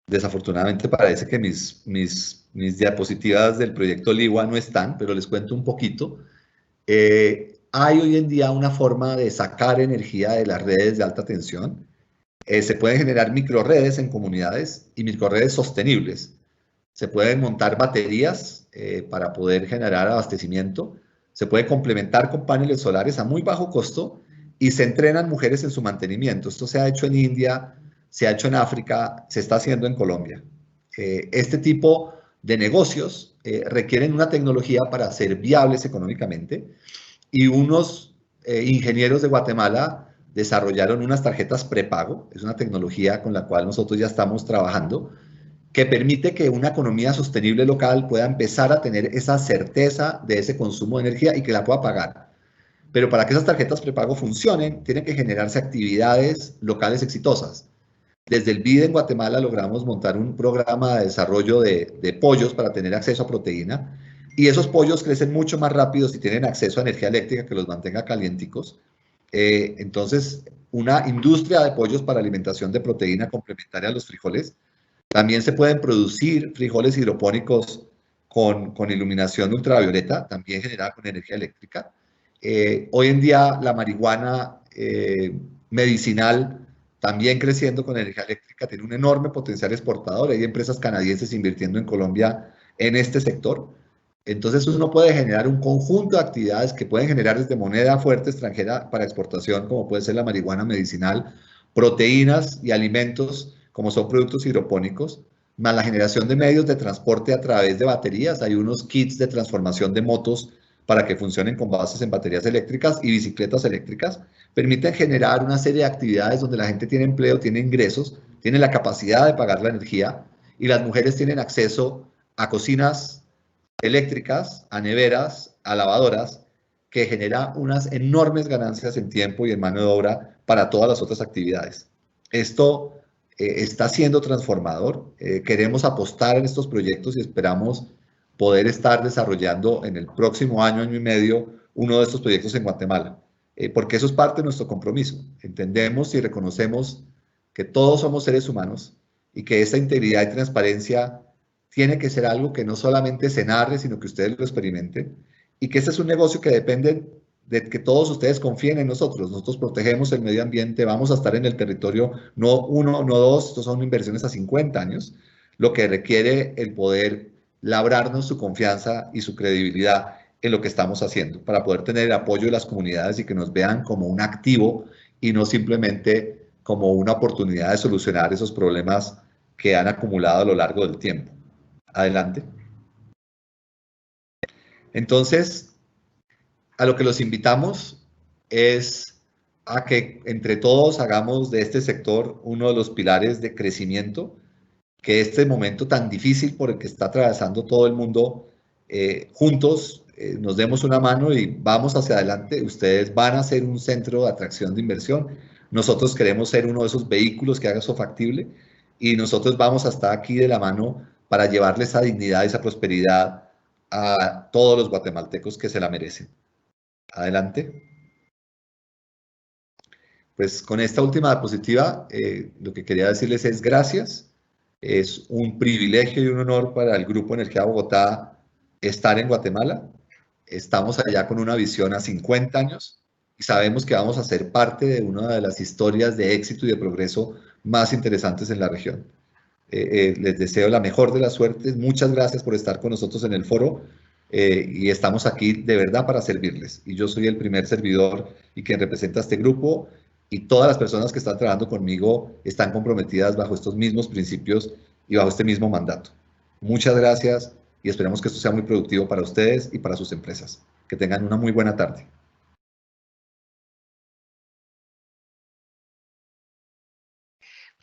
Desafortunadamente parece que mis diapositivas del proyecto LIWA no están, pero les cuento un poquito. Hay hoy en día una forma de sacar energía de las redes de alta tensión. Se pueden generar microredes en comunidades y microredes sostenibles. Se pueden montar baterías para poder generar abastecimiento. Se puede complementar con paneles solares a muy bajo costo, y se entrenan mujeres en su mantenimiento. Esto se ha hecho en India, se ha hecho en África, se está haciendo en Colombia. Este tipo de negocios requieren una tecnología para ser viables económicamente, y unos ingenieros de Guatemala desarrollaron unas tarjetas prepago, es una tecnología con la cual nosotros ya estamos trabajando, que permite que una economía sostenible local pueda empezar a tener esa certeza de ese consumo de energía y que la pueda pagar. Pero para que esas tarjetas prepago funcionen, tienen que generarse actividades locales exitosas. Desde el BID en Guatemala logramos montar un programa de desarrollo de pollos para tener acceso a proteína, y esos pollos crecen mucho más rápido si tienen acceso a energía eléctrica que los mantenga calienticos. Entonces, una industria de pollos para alimentación de proteína complementaria a los frijoles. También se pueden producir frijoles hidropónicos con iluminación ultravioleta, también generada con energía eléctrica. Hoy en día la marihuana medicinal, también creciendo con energía eléctrica, tiene un enorme potencial exportador. Hay empresas canadienses invirtiendo en Colombia en este sector. Entonces uno puede generar un conjunto de actividades que pueden generar desde moneda fuerte extranjera para exportación, como puede ser la marihuana medicinal, proteínas y alimentos, como son productos hidropónicos, más la generación de medios de transporte a través de baterías. Hay unos kits de transformación de motos para que funcionen con bases en baterías eléctricas y bicicletas eléctricas. Permiten generar una serie de actividades donde la gente tiene empleo, tiene ingresos, tiene la capacidad de pagar la energía, y las mujeres tienen acceso a cocinas eléctricas, a neveras, a lavadoras, que genera unas enormes ganancias en tiempo y en mano de obra para todas las otras actividades. Esto está siendo transformador. Queremos apostar en estos proyectos y esperamos poder estar desarrollando en el próximo año, año y medio, uno de estos proyectos en Guatemala, porque eso es parte de nuestro compromiso. Entendemos y reconocemos que todos somos seres humanos y que esa integridad y transparencia tiene que ser algo que no solamente se narre, sino que ustedes lo experimenten, y que este es un negocio que depende de que todos ustedes confíen en nosotros. Nosotros protegemos el medio ambiente, vamos a estar en el territorio no 1, no 2, estos son inversiones a 50 años, lo que requiere el poder labrarnos su confianza y su credibilidad en lo que estamos haciendo, para poder tener el apoyo de las comunidades y que nos vean como un activo y no simplemente como una oportunidad de solucionar esos problemas que han acumulado a lo largo del tiempo. Adelante. Entonces, a lo que los invitamos es a que entre todos hagamos de este sector uno de los pilares de crecimiento, que este momento tan difícil por el que está atravesando todo el mundo, juntos nos demos una mano y vamos hacia adelante. Ustedes van a ser un centro de atracción de inversión. Nosotros queremos ser uno de esos vehículos que haga eso factible, y nosotros vamos a estar aquí de la mano para llevarles esa dignidad y esa prosperidad a todos los guatemaltecos que se la merecen. Adelante. Pues con esta última diapositiva, lo que quería decirles es gracias. Es un privilegio y un honor para el Grupo Energía Bogotá estar en Guatemala. Estamos allá con una visión a 50 años y sabemos que vamos a ser parte de una de las historias de éxito y de progreso más interesantes en la región. Les deseo la mejor de las suertes. Muchas gracias por estar con nosotros en el foro, y estamos aquí de verdad para servirles. Y yo soy el primer servidor y quien representa a este grupo, y todas las personas que están trabajando conmigo están comprometidas bajo estos mismos principios y bajo este mismo mandato. Muchas gracias y esperamos que esto sea muy productivo para ustedes y para sus empresas. Que tengan una muy buena tarde.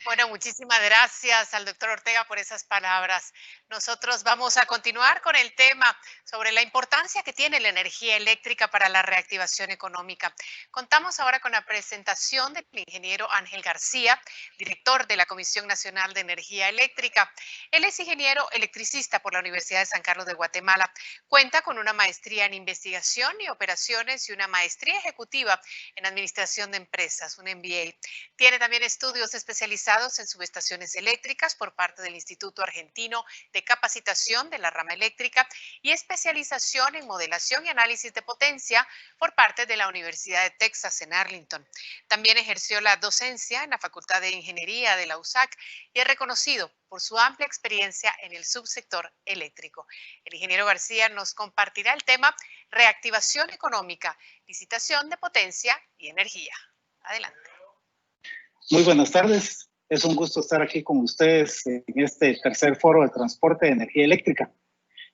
Bueno, muchísimas gracias al doctor Ortega por esas palabras. Nosotros vamos a continuar con el tema sobre la importancia que tiene la energía eléctrica para la reactivación económica. Contamos ahora con la presentación del ingeniero Ángel García, director de la Comisión Nacional de Energía Eléctrica. Él es ingeniero electricista por la Universidad de San Carlos de Guatemala. Cuenta con una maestría en investigación y operaciones y una maestría ejecutiva en administración de empresas, un MBA. Tiene también estudios especializados en subestaciones eléctricas por parte del Instituto Argentino de Capacitación de la Rama Eléctrica y especialización en modelación y análisis de potencia por parte de la Universidad de Texas en Arlington. También ejerció la docencia en la Facultad de Ingeniería de la USAC y es reconocido por su amplia experiencia en el subsector eléctrico. El ingeniero García nos compartirá el tema reactivación económica, licitación de potencia y energía. Adelante.
Muy buenas tardes. Es un gusto estar aquí con ustedes en este tercer foro de transporte de energía eléctrica.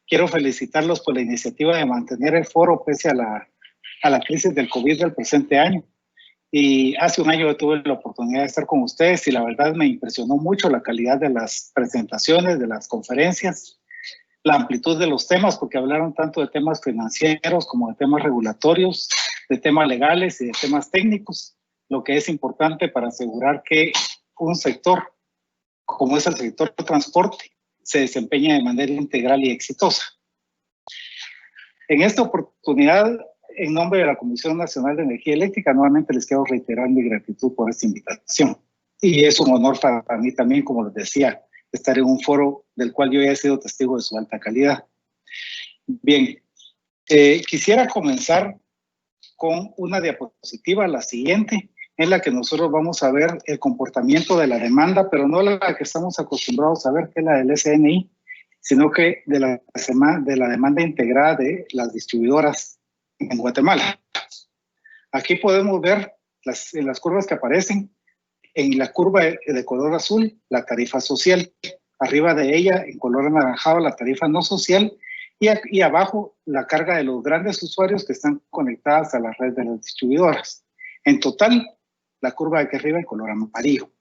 Quiero felicitarlos por la iniciativa de mantener el foro pese a la crisis del COVID del presente año. y hace un año tuve la oportunidad de estar con ustedes y la verdad me impresionó mucho la calidad de las presentaciones, de las conferencias, la amplitud de los temas, porque hablaron tanto de temas financieros como de temas regulatorios, de temas legales y de temas técnicos, lo que es importante para asegurar que un sector, como es el sector de transporte, se desempeña de manera integral y exitosa. En esta oportunidad, en nombre de la Comisión Nacional de Energía Eléctrica, nuevamente les quiero reiterar mi gratitud por esta invitación. Y es un honor para mí también, como les decía, estar en un foro del cual yo ya he sido testigo de su alta calidad. Bien, quisiera comenzar con una diapositiva, la siguiente, en la que nosotros vamos a ver el comportamiento de la demanda, pero no la que estamos acostumbrados a ver, que es la del SNI, sino que de la demanda integrada de las distribuidoras en Guatemala. Aquí podemos ver en las curvas que aparecen, en la curva de color azul, la tarifa social, arriba de ella, en color anaranjado, la tarifa no social, y abajo la carga de los grandes usuarios que están conectadas a la red de las distribuidoras. En total, la curva de aquí arriba en color amarillo.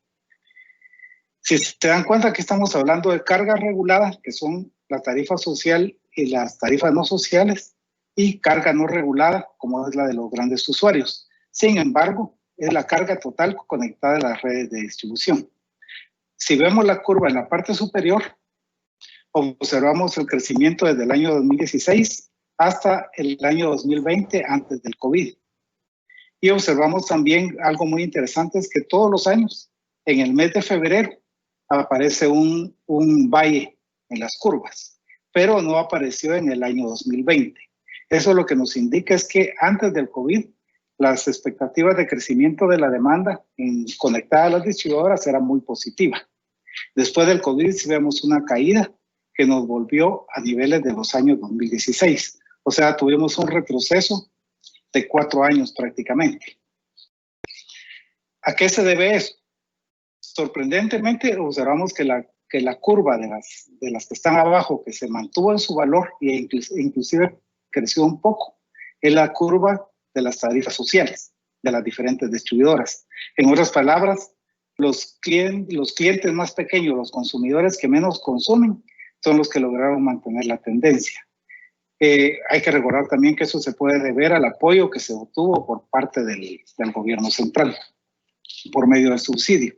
Si se dan cuenta que estamos hablando de cargas reguladas, que son la tarifa social y las tarifas no sociales, y carga no regulada, como es la de los grandes usuarios. Sin embargo, es la carga total conectada a las redes de distribución. Si vemos la curva en la parte superior, observamos el crecimiento desde el año 2016 hasta el año 2020, antes del COVID. Y observamos también algo muy interesante, es que todos los años, en el mes de febrero, aparece un valle en las curvas, pero no apareció en el año 2020. Eso lo que nos indica es que antes del COVID, las expectativas de crecimiento de la demanda conectada a las distribuidoras eran muy positivas. Después del COVID sí vemos una caída que nos volvió a niveles de los años 2016. O sea, tuvimos un retroceso de 4 años prácticamente. ¿A qué se debe eso? Sorprendentemente observamos que la curva de las que están abajo, que se mantuvo en su valor e inclusive creció un poco, es la curva de las tarifas sociales de las diferentes distribuidoras. En otras palabras, los clientes más pequeños, los consumidores que menos consumen, son los que lograron mantener la tendencia. Hay que recordar también que eso se puede deber al apoyo que se obtuvo por parte del gobierno central por medio del subsidio.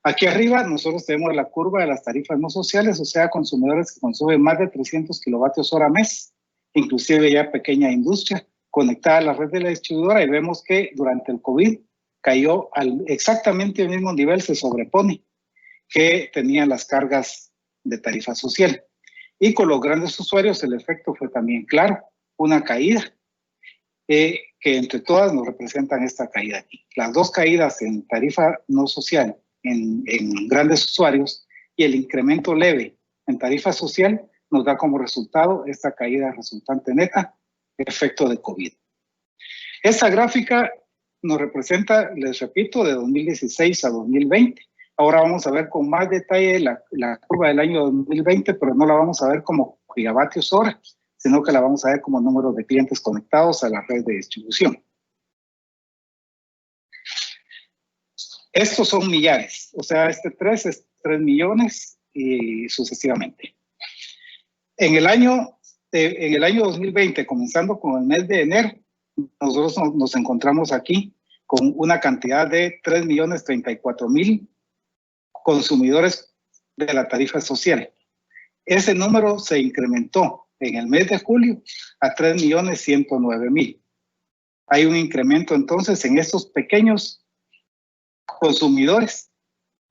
Aquí arriba nosotros tenemos la curva de las tarifas no sociales, o sea, consumidores que consumen más de 300 kilovatios hora mes, inclusive ya pequeña industria conectada a la red de la distribuidora, y vemos que durante el COVID cayó exactamente al mismo nivel, se sobrepone, que tenían las cargas de tarifa social. Y con los grandes usuarios el efecto fue también claro, una caída, que entre todas nos representan esta caída aquí. Las dos caídas en tarifa no social en grandes usuarios y el incremento leve en tarifa social nos da como resultado esta caída resultante neta, efecto de COVID. Esta gráfica nos representa, les repito, de 2016 a 2020. Ahora vamos a ver con más detalle la curva del año 2020, pero no la vamos a ver como gigavatios hora, sino que la vamos a ver como número de clientes conectados a la red de distribución. Estos son millares, o sea, este 3 es 3 millones y sucesivamente. En el año 2020, comenzando con el mes de enero, nosotros nos encontramos aquí con una cantidad de 3.034.000 consumidores de la tarifa social. Ese número se incrementó en el mes de julio a 3.109.000. Hay un incremento entonces en estos pequeños consumidores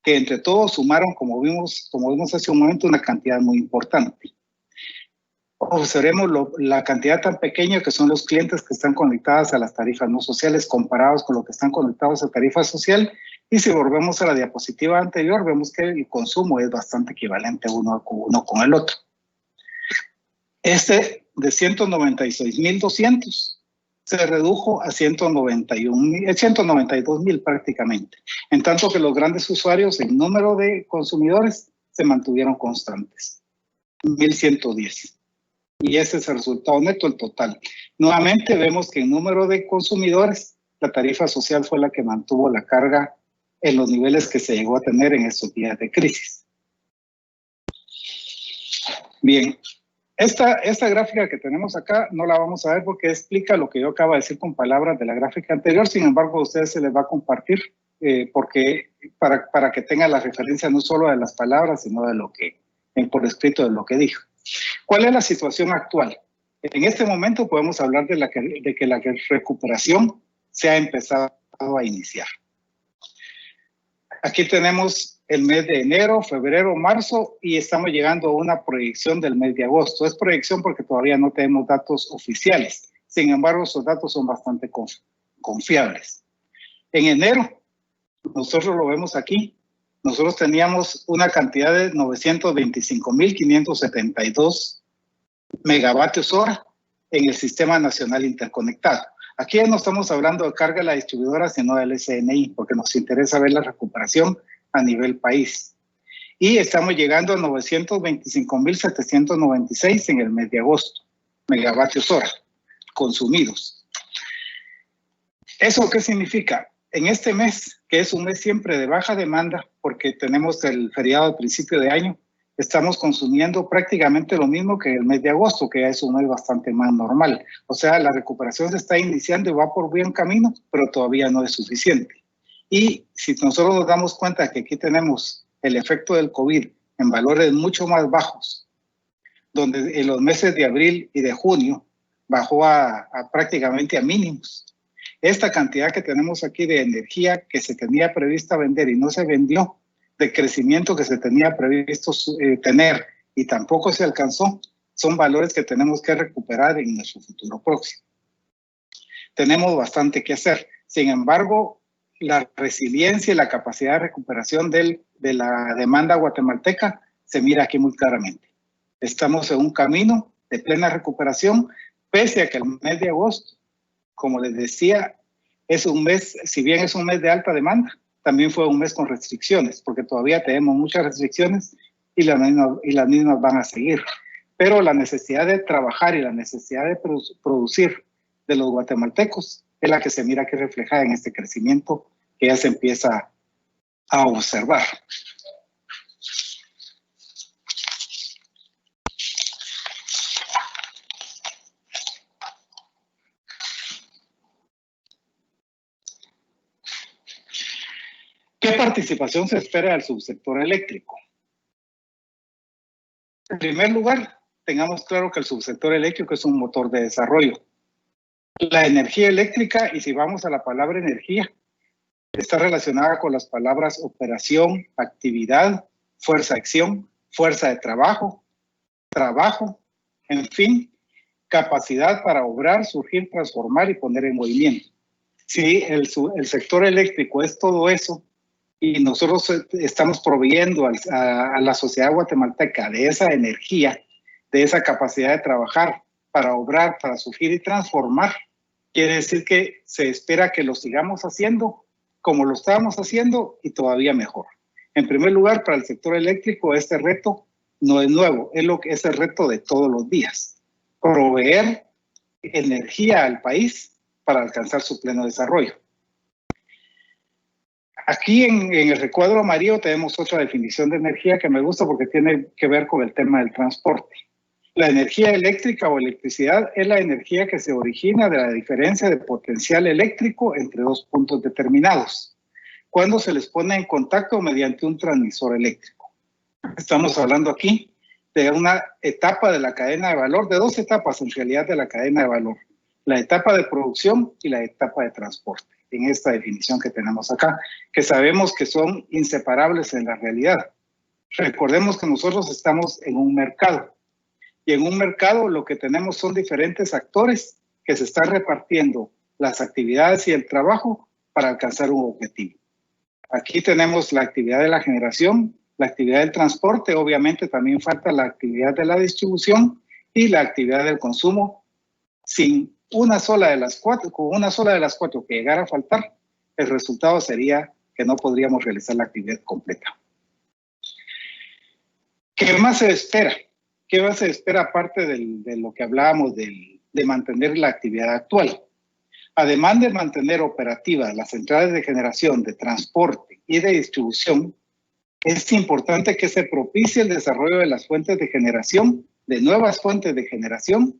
que entre todos sumaron, como vimos hace un momento, una cantidad muy importante. Observemos la cantidad tan pequeña que son los clientes que están conectados a las tarifas no sociales comparados con los que están conectados a tarifa social, y si volvemos a la diapositiva anterior vemos que el consumo es bastante equivalente uno con el otro. Este de 196.200 se redujo a 192.000 prácticamente, en tanto que los grandes usuarios en número de consumidores se mantuvieron constantes, 1.110. Y ese es el resultado neto, el total. Nuevamente vemos que en número de consumidores la tarifa social fue la que mantuvo la carga en los niveles que se llegó a tener en estos días de crisis. Bien, esta gráfica que tenemos acá no la vamos a ver porque explica lo que yo acabo de decir con palabras de la gráfica anterior. Sin embargo, a ustedes se les va a compartir porque para que tengan la referencia no solo de las palabras, sino de lo que, por escrito de lo que dijo. ¿Cuál es la situación actual? En este momento podemos hablar de que la recuperación se ha empezado a iniciar. Aquí tenemos el mes de enero, febrero, marzo y estamos llegando a una proyección del mes de agosto. Es proyección porque todavía no tenemos datos oficiales. Sin embargo, esos datos son bastante confiables. En enero, nosotros lo vemos aquí, nosotros teníamos una cantidad de 925.572 megavatios hora en el Sistema Nacional Interconectado. Aquí ya no estamos hablando de carga de la distribuidora, sino del SNI, porque nos interesa ver la recuperación a nivel país. Y estamos llegando a 925.796 en el mes de agosto, megavatios hora consumidos. ¿Eso qué significa? En este mes, que es un mes siempre de baja demanda, porque tenemos el feriado de principio de año, estamos consumiendo prácticamente lo mismo que el mes de agosto, que ya es un mes bastante más normal. O sea, la recuperación se está iniciando y va por buen camino, pero todavía no es suficiente. Y si nosotros nos damos cuenta que aquí tenemos el efecto del COVID en valores mucho más bajos, donde en los meses de abril y de junio bajó prácticamente a mínimos. Esta cantidad que tenemos aquí de energía que se tenía prevista vender y no se vendió, de crecimiento que se tenía previsto tener y tampoco se alcanzó, son valores que tenemos que recuperar en nuestro futuro próximo. Tenemos bastante que hacer. Sin embargo, la resiliencia y la capacidad de recuperación de la demanda guatemalteca se mira aquí muy claramente. Estamos en un camino de plena recuperación, pese a que el mes de agosto, como les decía, es un mes, si bien es un mes de alta demanda, también fue un mes con restricciones, porque todavía tenemos muchas restricciones y las mismas van a seguir. Pero la necesidad de trabajar y la necesidad de producir de los guatemaltecos es la que se mira aquí reflejada en este crecimiento que ya se empieza a observar. ¿Qué participación se espera del subsector eléctrico? En primer lugar, tengamos claro que el subsector eléctrico es un motor de desarrollo. La energía eléctrica, y si vamos a la palabra energía, está relacionada con las palabras operación, actividad, fuerza-acción, fuerza de trabajo, en fin, capacidad para obrar, surgir, transformar y poner en movimiento. Si el sector eléctrico es todo eso, y nosotros estamos proveyendo a la sociedad guatemalteca de esa energía, de esa capacidad de trabajar para obrar, para surgir y transformar, quiere decir que se espera que lo sigamos haciendo como lo estábamos haciendo y todavía mejor. En primer lugar, para el sector eléctrico, este reto no es nuevo, es el reto de todos los días. Proveer energía al país para alcanzar su pleno desarrollo. Aquí en el recuadro amarillo tenemos otra definición de energía que me gusta porque tiene que ver con el tema del transporte. La energía eléctrica o electricidad es la energía que se origina de la diferencia de potencial eléctrico entre dos puntos determinados, cuando se les pone en contacto mediante un transmisor eléctrico. Estamos hablando aquí de una etapa de la cadena de valor, de dos etapas en realidad de la cadena de valor, la etapa de producción y la etapa de transporte, en esta definición que tenemos acá, que sabemos que son inseparables en la realidad. Recordemos que nosotros estamos en un mercado, y en un mercado lo que tenemos son diferentes actores que se están repartiendo las actividades y el trabajo para alcanzar un objetivo. Aquí tenemos la actividad de la generación, la actividad del transporte, obviamente también falta la actividad de la distribución y la actividad del consumo. Sin una sola de las cuatro, con una sola de las cuatro que llegara a faltar, el resultado sería que no podríamos realizar la actividad completa. ¿Qué más se espera? ¿Qué más se espera aparte de lo que hablábamos de mantener la actividad actual? Además de mantener operativas las centrales de generación, de transporte y de distribución, es importante que se propicie el desarrollo de las fuentes de generación, de nuevas fuentes de generación,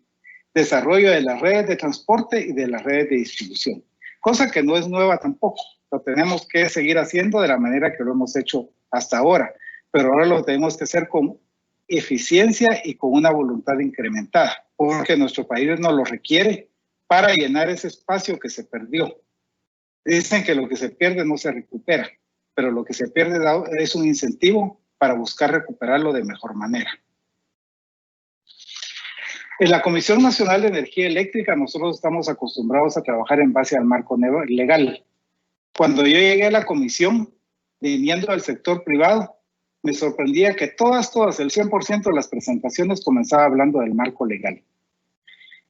desarrollo de las redes de transporte y de las redes de distribución, cosa que no es nueva tampoco. Lo tenemos que seguir haciendo de la manera que lo hemos hecho hasta ahora, pero ahora lo tenemos que hacer con eficiencia y con una voluntad incrementada, porque nuestro país nos lo requiere para llenar ese espacio que se perdió. Dicen que lo que se pierde no se recupera, pero lo que se pierde es un incentivo para buscar recuperarlo de mejor manera. En la Comisión Nacional de Energía Eléctrica nosotros estamos acostumbrados a trabajar en base al marco legal. Cuando yo llegué a la comisión, viniendo del sector privado, me sorprendía que todas, el 100% de las presentaciones comenzaba hablando del marco legal.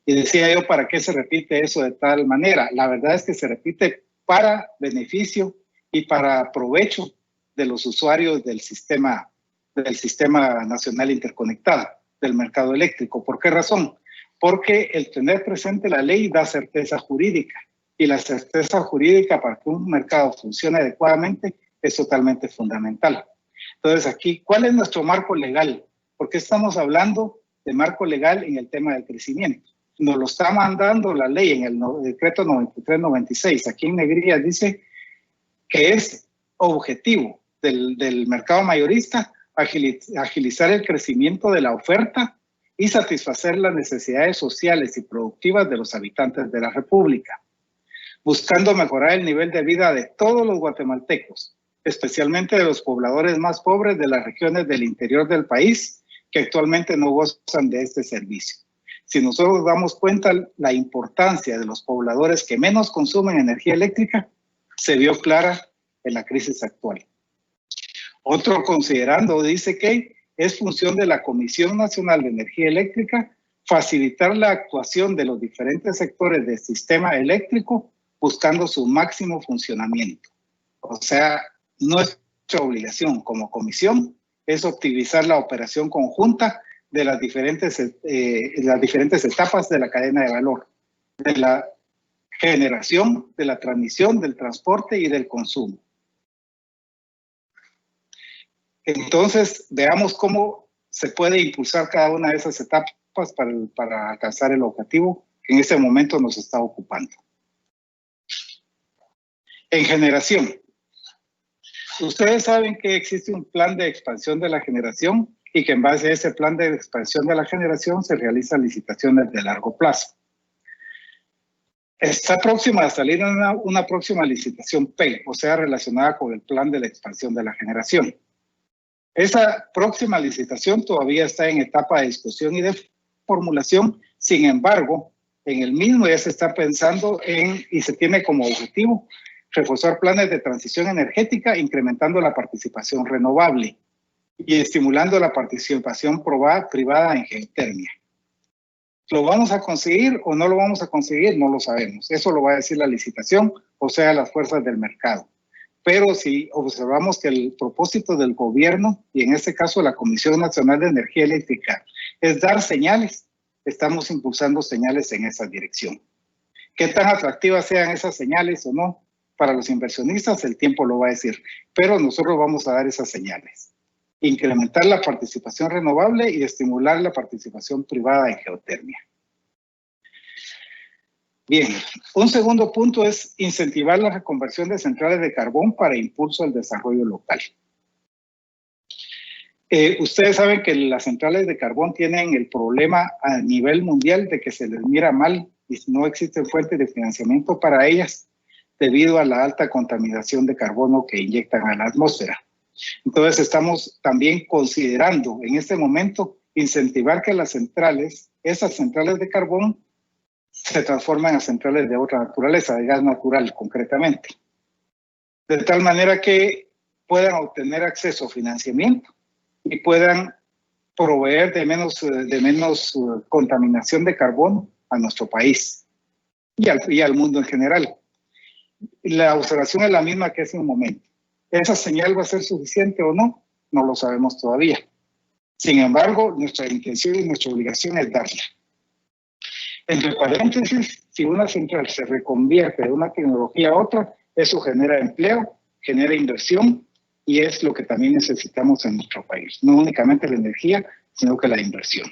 Y decía yo, ¿para qué se repite eso de tal manera? La verdad es que se repite para beneficio y para provecho de los usuarios del sistema nacional interconectado, del mercado eléctrico. ¿Por qué razón? Porque el tener presente la ley da certeza jurídica, y la certeza jurídica para que un mercado funcione adecuadamente es totalmente fundamental. Entonces aquí, ¿cuál es nuestro marco legal? ¿Por qué estamos hablando de marco legal en el tema del crecimiento? Nos lo está mandando la ley en el decreto 9396. Aquí en negrilla dice que es objetivo del mercado mayorista agilizar el crecimiento de la oferta y satisfacer las necesidades sociales y productivas de los habitantes de la República, buscando mejorar el nivel de vida de todos los guatemaltecos, especialmente de los pobladores más pobres de las regiones del interior del país que actualmente no gozan de este servicio. Si nosotros damos cuenta la importancia de los pobladores que menos consumen energía eléctrica, se vio clara en la crisis actual. Otro considerando dice que es función de la Comisión Nacional de Energía Eléctrica facilitar la actuación de los diferentes sectores del sistema eléctrico buscando su máximo funcionamiento. O sea, nuestra obligación como comisión es optimizar la operación conjunta de las diferentes etapas de la cadena de valor, de la generación, de la transmisión, del transporte y del consumo. Entonces, veamos cómo se puede impulsar cada una de esas etapas para alcanzar el objetivo que en este momento nos está ocupando. En generación. Ustedes saben que existe un plan de expansión de la generación y que en base a ese plan de expansión de la generación se realizan licitaciones de largo plazo. Está próxima a salir una próxima licitación PEI, o sea, relacionada con el plan de la expansión de la generación. Esa próxima licitación todavía está en etapa de discusión y de formulación. Sin embargo, en el mismo ya se está pensando y se tiene como objetivo reforzar planes de transición energética, incrementando la participación renovable y estimulando la participación privada en geotermia. ¿Lo vamos a conseguir o no lo vamos a conseguir? No lo sabemos. Eso lo va a decir la licitación, o sea, las fuerzas del mercado. Pero si observamos que el propósito del gobierno, y en este caso la Comisión Nacional de Energía Eléctrica, es dar señales, estamos impulsando señales en esa dirección. ¿Qué tan atractivas sean esas señales o no? Para los inversionistas el tiempo lo va a decir, pero nosotros vamos a dar esas señales. Incrementar la participación renovable y estimular la participación privada en geotermia. Bien, un segundo punto es incentivar la reconversión de centrales de carbón para impulso al desarrollo local. Ustedes saben que las centrales de carbón tienen el problema a nivel mundial de que se les mira mal y no existen fuentes de financiamiento para ellas debido a la alta contaminación de carbono que inyectan a la atmósfera. Entonces estamos también considerando en este momento incentivar que las centrales, esas centrales de carbón, se transforman en centrales de otra naturaleza, de gas natural concretamente. De tal manera que puedan obtener acceso a financiamiento y puedan proveer de menos contaminación de carbono a nuestro país y al mundo en general. La observación es la misma que hace un momento. ¿Esa señal va a ser suficiente o no? No lo sabemos todavía. Sin embargo, nuestra intención y nuestra obligación es darla. Entre paréntesis, si una central se reconvierte de una tecnología a otra, eso genera empleo, genera inversión y es lo que también necesitamos en nuestro país. No únicamente la energía, sino que la inversión.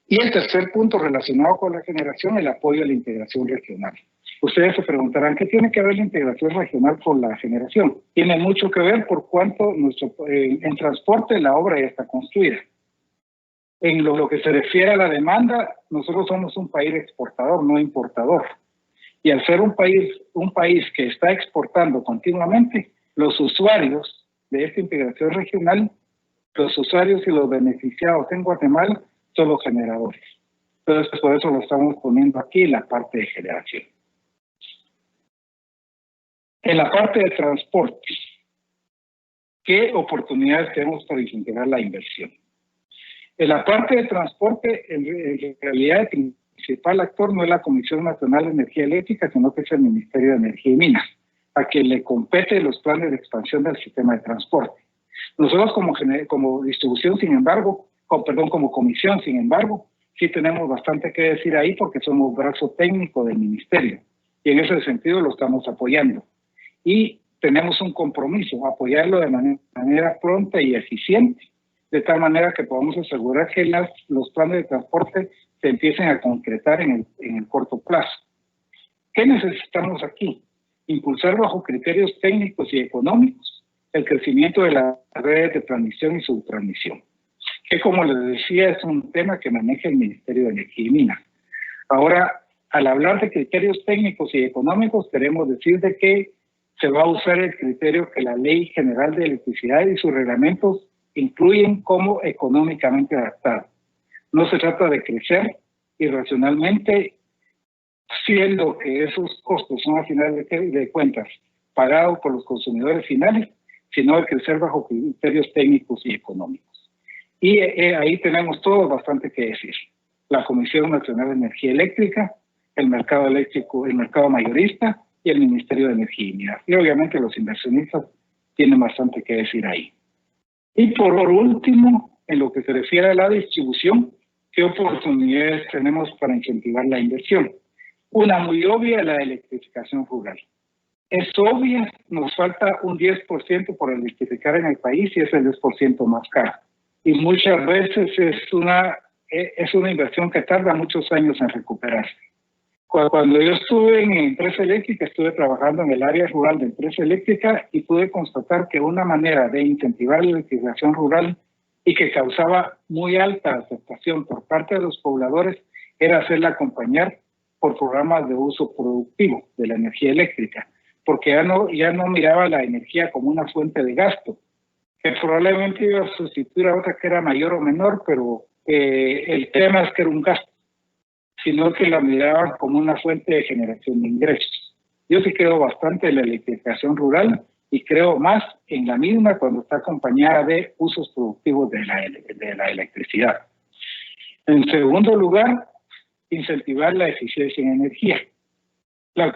Y el tercer punto relacionado con la generación, el apoyo a la integración regional. Ustedes se preguntarán, ¿qué tiene que ver la integración regional con la generación? Tiene mucho que ver por cuanto en transporte la obra ya está construida. En lo que se refiere a la demanda, nosotros somos un país exportador, no importador. Y al ser un país que está exportando continuamente, los usuarios de esta integración regional, los usuarios y los beneficiados en Guatemala son los generadores. Entonces, por eso lo estamos poniendo aquí en la parte de generación. En la parte de transporte, ¿qué oportunidades tenemos para incentivar la inversión? En la parte de transporte, en realidad el principal actor no es la Comisión Nacional de Energía Eléctrica, sino que es el Ministerio de Energía y Minas, a quien le compete los planes de expansión del sistema de transporte. Nosotros como distribución, sin embargo, como comisión, sin embargo, sí tenemos bastante que decir ahí porque somos brazo técnico del ministerio y en ese sentido lo estamos apoyando. Y tenemos un compromiso, apoyarlo de manera pronta y eficiente, de tal manera que podamos asegurar que los planes de transporte se empiecen a concretar en el corto plazo. ¿Qué necesitamos aquí? Impulsar bajo criterios técnicos y económicos el crecimiento de las redes de transmisión y subtransmisión, que como les decía es un tema que maneja el Ministerio de Energía y Minas. Ahora, al hablar de criterios técnicos y económicos, queremos decir de que se va a usar el criterio que la Ley General de Electricidad y sus reglamentos incluyen como económicamente adaptado. No se trata de crecer irracionalmente, siendo que esos costos son a final de cuentas pagados por los consumidores finales, sino de crecer bajo criterios técnicos y económicos. Y ahí tenemos todo bastante que decir. La Comisión Nacional de Energía Eléctrica, el mercado eléctrico, el mercado mayorista y el Ministerio de Energía y Minas. Y obviamente los inversionistas tienen bastante que decir ahí. Y por último, en lo que se refiere a la distribución, ¿qué oportunidades tenemos para incentivar la inversión? Una muy obvia, la electrificación rural. Es obvia, nos falta un 10% por electrificar en el país y es el 10% más caro. Y muchas veces es una inversión que tarda muchos años en recuperarse. Cuando yo estuve en empresa eléctrica, estuve trabajando en el área rural de empresa eléctrica y pude constatar que una manera de incentivar la electrificación rural y que causaba muy alta aceptación por parte de los pobladores era hacerla acompañar por programas de uso productivo de la energía eléctrica, porque ya no miraba la energía como una fuente de gasto, que probablemente iba a sustituir a otra que era mayor o menor, pero el tema es que era un gasto, sino que la miraban como una fuente de generación de ingresos. Yo sí creo bastante en la electrificación rural y creo más en la misma cuando está acompañada de usos productivos de la electricidad. En segundo lugar, incentivar la eficiencia en energía.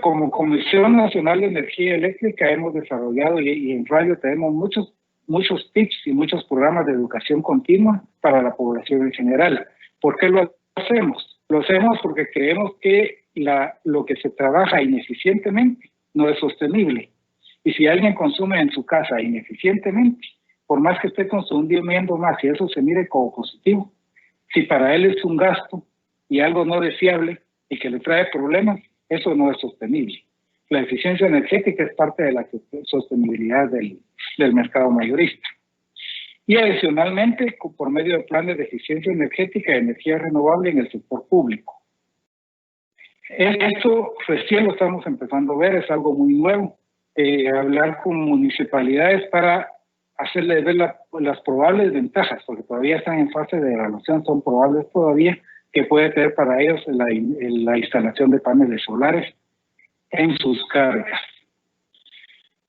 Como Comisión Nacional de Energía Eléctrica hemos desarrollado y en radio tenemos muchos tips y muchos programas de educación continua para la población en general. ¿Por qué lo hacemos? Lo hacemos porque creemos que lo que se trabaja ineficientemente no es sostenible. Y si alguien consume en su casa ineficientemente, por más que esté consumiendo más y eso se mire como positivo, si para él es un gasto y algo no deseable y que le trae problemas, eso no es sostenible. La eficiencia energética es parte de la sostenibilidad del mercado mayorista. Y adicionalmente, por medio de planes de eficiencia energética y energía renovable en el sector público. Esto recién lo estamos empezando a ver, es algo muy nuevo. Hablar con municipalidades para hacerles ver las probables ventajas, porque todavía están en fase de evaluación, son probables todavía, que puede tener para ellos la instalación de paneles solares en sus cargas.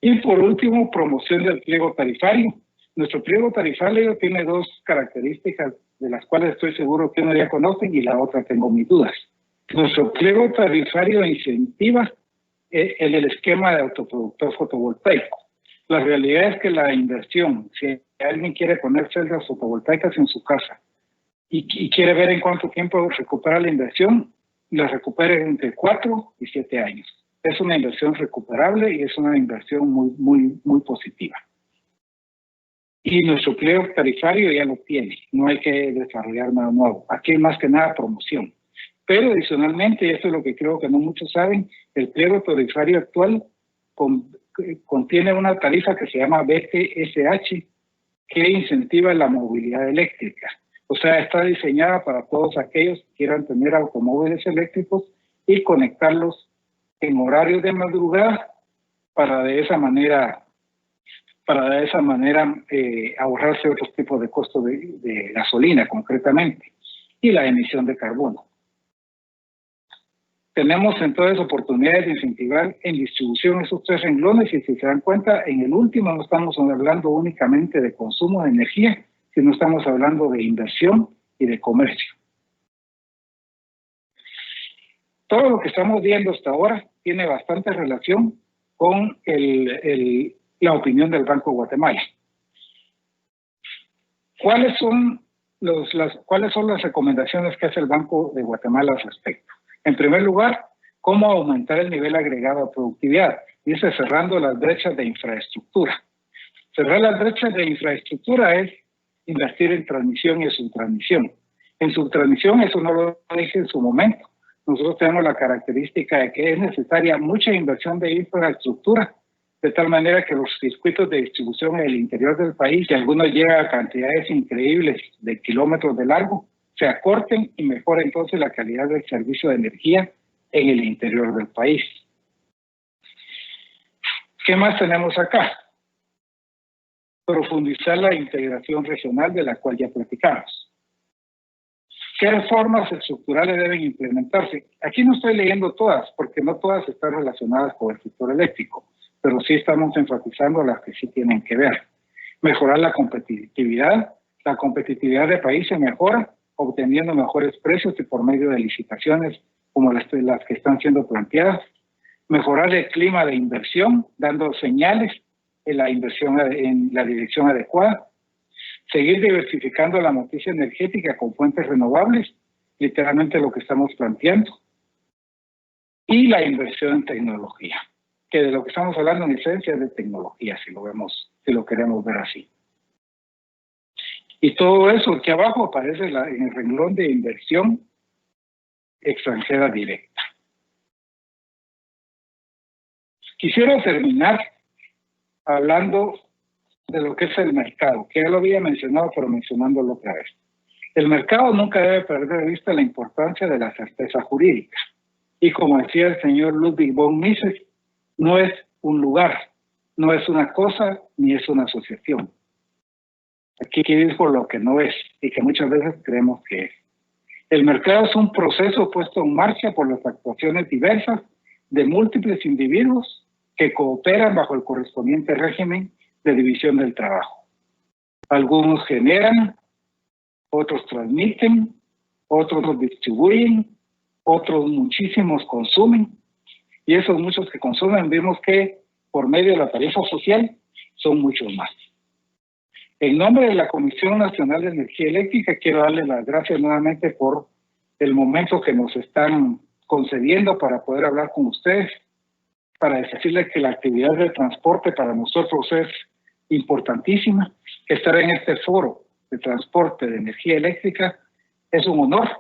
Y por último, promoción del pliego tarifario. Nuestro pliego tarifario tiene dos características de las cuales estoy seguro que uno ya conocen y la otra tengo mis dudas. Nuestro pliego tarifario incentiva el esquema de autoproductor fotovoltaico. La realidad es que la inversión, si alguien quiere poner celdas fotovoltaicas en su casa y quiere ver en cuánto tiempo recupera la inversión, la recuperen entre 4 y 7 años. Es una inversión recuperable y es una inversión muy positiva. Y nuestro pliego tarifario ya lo tiene, no hay que desarrollar nada nuevo. Aquí hay más que nada promoción. Pero adicionalmente, y esto es lo que creo que no muchos saben, el pliego tarifario actual contiene una tarifa que se llama BTSH, que incentiva la movilidad eléctrica. O sea, está diseñada para todos aquellos que quieran tener automóviles eléctricos y conectarlos en horarios de madrugada para de esa manera ahorrarse otros tipos de costos de gasolina concretamente y la emisión de carbono. Tenemos entonces oportunidades de incentivar en distribución esos 3 renglones y si se dan cuenta, en el último no estamos hablando únicamente de consumo de energía, sino estamos hablando de inversión y de comercio. Todo lo que estamos viendo hasta ahora tiene bastante relación con la opinión del Banco de Guatemala. ¿Cuáles son las recomendaciones que hace el Banco de Guatemala al respecto? En primer lugar, cómo aumentar el nivel agregado de productividad. Dice cerrando las brechas de infraestructura. Cerrar las brechas de infraestructura es invertir en transmisión y en subtransmisión. En subtransmisión, eso no lo dije en su momento. Nosotros tenemos la característica de que es necesaria mucha inversión de infraestructura, de tal manera que los circuitos de distribución en el interior del país, que algunos llegan a cantidades increíbles de kilómetros de largo, se acorten y mejore entonces la calidad del servicio de energía en el interior del país. ¿Qué más tenemos acá? Profundizar la integración regional de la cual ya platicamos. ¿Qué reformas estructurales deben implementarse? Aquí no estoy leyendo todas, porque no todas están relacionadas con el sector eléctrico, pero sí estamos enfatizando las que sí tienen que ver. Mejorar la competitividad del país se mejora obteniendo mejores precios y por medio de licitaciones como las que están siendo planteadas. Mejorar el clima de inversión, dando señales en la inversión en la dirección adecuada. Seguir diversificando la matriz energética con fuentes renovables, literalmente lo que estamos planteando. Y la inversión en tecnología, que de lo que estamos hablando en esencia es de tecnología, si lo queremos ver así. Y todo eso aquí abajo aparece en el renglón de inversión extranjera directa. Quisiera terminar hablando de lo que es el mercado, que ya lo había mencionado, pero mencionándolo otra vez. El mercado nunca debe perder de vista la importancia de la certeza jurídica. Y como decía el señor Ludwig von Mises, no es un lugar, no es una cosa, ni es una asociación. Aquí dijo lo que no es y que muchas veces creemos que es. El mercado es un proceso puesto en marcha por las actuaciones diversas de múltiples individuos que cooperan bajo el correspondiente régimen de división del trabajo. Algunos generan, otros transmiten, otros distribuyen, otros muchísimos consumen. Y esos muchos que consumen, vimos que por medio de la tarifa social son muchos más. En nombre de la Comisión Nacional de Energía Eléctrica, quiero darle las gracias nuevamente por el momento que nos están concediendo para poder hablar con ustedes, para decirles que la actividad del transporte para nosotros es importantísima, que estar en este foro de transporte de energía eléctrica es un honor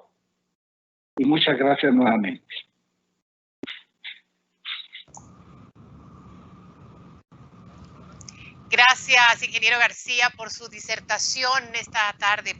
y muchas gracias nuevamente.
Gracias, ingeniero García, por su disertación esta tarde.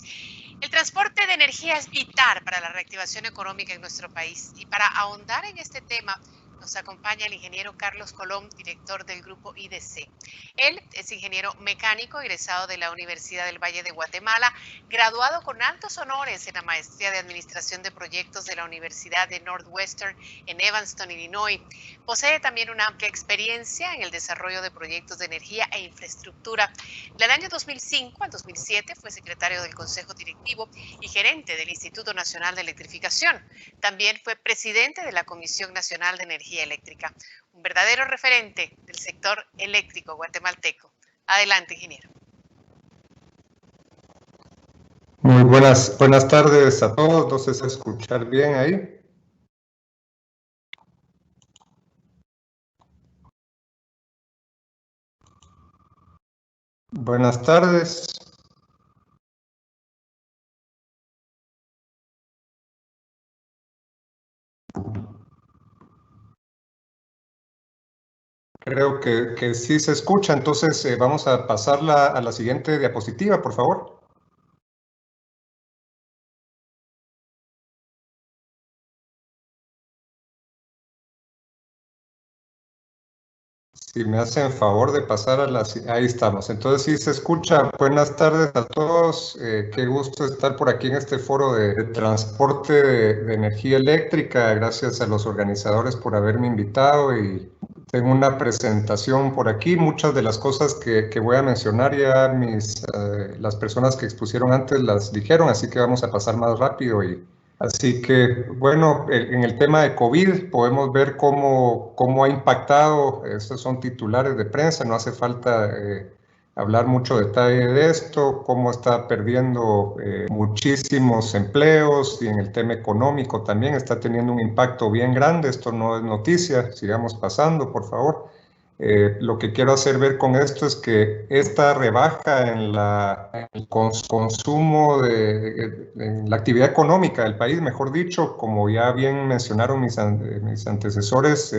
El transporte de energía es vital para la reactivación económica en nuestro país. Y para ahondar en este tema, nos acompaña el ingeniero Carlos Colón, director del grupo IDC. Él es ingeniero mecánico egresado de la Universidad del Valle de Guatemala, graduado con altos honores en la maestría de Administración de Proyectos de la Universidad de Northwestern en Evanston, Illinois. Posee también una amplia experiencia en el desarrollo de proyectos de energía e infraestructura. Del año 2005 al 2007 fue secretario del Consejo Directivo y gerente del Instituto Nacional de Electrificación. También fue presidente de la Comisión Nacional de Energía Eléctrica, un verdadero referente del sector eléctrico guatemalteco. Adelante, ingeniero.
Muy buenas tardes a todos. No sé si escuchar bien ahí. Buenas tardes. Creo que sí se escucha, entonces vamos a pasarla a la siguiente diapositiva, por favor. Si me hacen favor de pasar a la... Ahí estamos. Entonces sí se escucha. Buenas tardes a todos. Qué gusto estar por aquí en este foro de transporte de energía eléctrica. Gracias a los organizadores por haberme invitado y tengo una presentación por aquí. Muchas de las cosas que voy a mencionar ya las personas que expusieron antes las dijeron, así que vamos a pasar más rápido así que, bueno, en el tema de COVID podemos ver cómo ha impactado. Estos son titulares de prensa, no hace falta hablar mucho detalle de esto, cómo está perdiendo muchísimos empleos, y en el tema económico también está teniendo un impacto bien grande. Esto no es noticia, sigamos pasando, por favor. Lo que quiero hacer ver con esto es que esta rebaja en el consumo, en la actividad económica del país, mejor dicho, como ya bien mencionaron mis antecesores,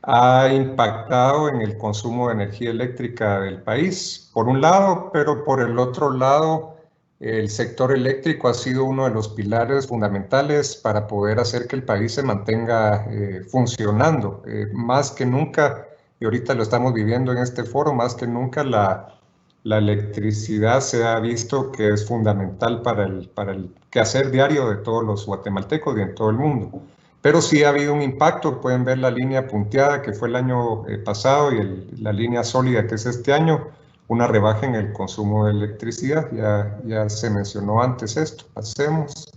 ha impactado en el consumo de energía eléctrica del país, por un lado, pero por el otro lado, el sector eléctrico ha sido uno de los pilares fundamentales para poder hacer que el país se mantenga funcionando. Más que nunca, y ahorita lo estamos viviendo en este foro, más que nunca la electricidad se ha visto que es fundamental para el quehacer diario de todos los guatemaltecos y en todo el mundo. Pero sí ha habido un impacto. Pueden ver la línea punteada que fue el año pasado y la línea sólida que es este año, una rebaja en el consumo de electricidad. Ya se mencionó antes esto. Pasemos.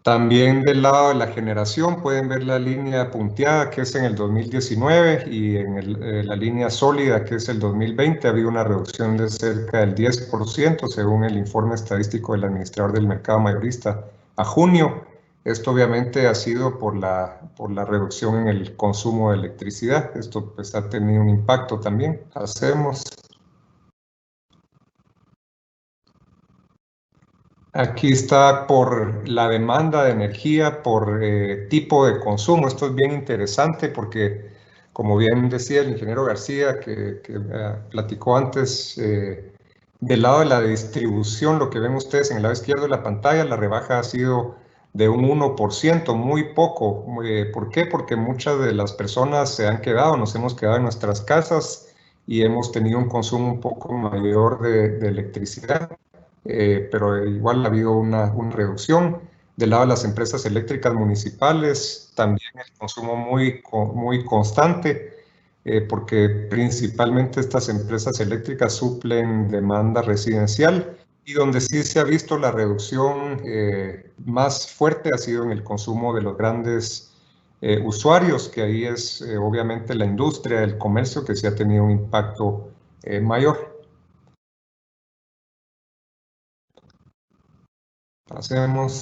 También del lado de la generación pueden ver la línea punteada que es en el 2019 y en la línea sólida que es el 2020 ha habido una reducción de cerca del 10% según el informe estadístico del administrador del mercado mayorista a junio. Esto obviamente ha sido por la reducción en el consumo de electricidad. Esto pues ha tenido un impacto también. Hacemos. Aquí está por la demanda de energía, por tipo de consumo. Esto es bien interesante porque, como bien decía el ingeniero García, que platicó antes, del lado de la distribución, lo que ven ustedes en el lado izquierdo de la pantalla, la rebaja ha sido de un 1%, muy poco. ¿Por qué? Porque muchas de las personas se han quedado, nos hemos quedado en nuestras casas y hemos tenido un consumo un poco mayor de electricidad. Pero igual ha habido una reducción. Del lado de las empresas eléctricas municipales, también el consumo muy constante, porque principalmente estas empresas eléctricas suplen demanda residencial, y donde sí se ha visto la reducción más fuerte ha sido en el consumo de los grandes usuarios, que ahí es obviamente la industria, el comercio, que sí ha tenido un impacto mayor. Pasemos.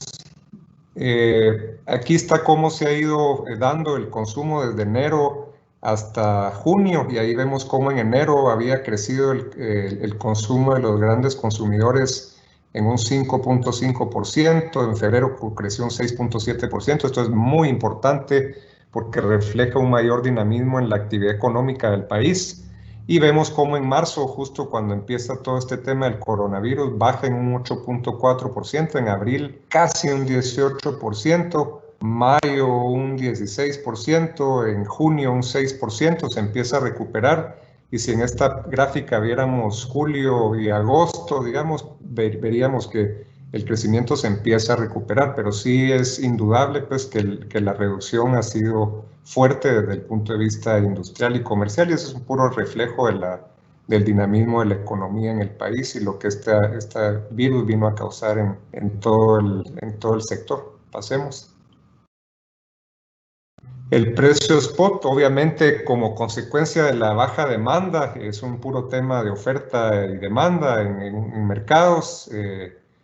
Aquí está cómo se ha ido dando el consumo desde enero hasta junio, y ahí vemos cómo en enero había crecido el consumo de los grandes consumidores en un 5.5%, en febrero creció un 6.7%. Esto es muy importante porque refleja un mayor dinamismo en la actividad económica del país. Y vemos cómo en marzo, justo cuando empieza todo este tema del coronavirus, baja en un 8.4%, en abril casi un 18%, mayo un 16%, en junio un 6%, se empieza a recuperar. Y si en esta gráfica viéramos julio y agosto, digamos, veríamos que el crecimiento se empieza a recuperar, pero sí es indudable pues, que la reducción ha sido fuerte desde el punto de vista industrial y comercial, y eso es un puro reflejo del dinamismo de la economía en el país y lo que este virus vino a causar en todo el sector. Pasemos. El precio spot, obviamente, como consecuencia de la baja demanda, es un puro tema de oferta y demanda en mercados.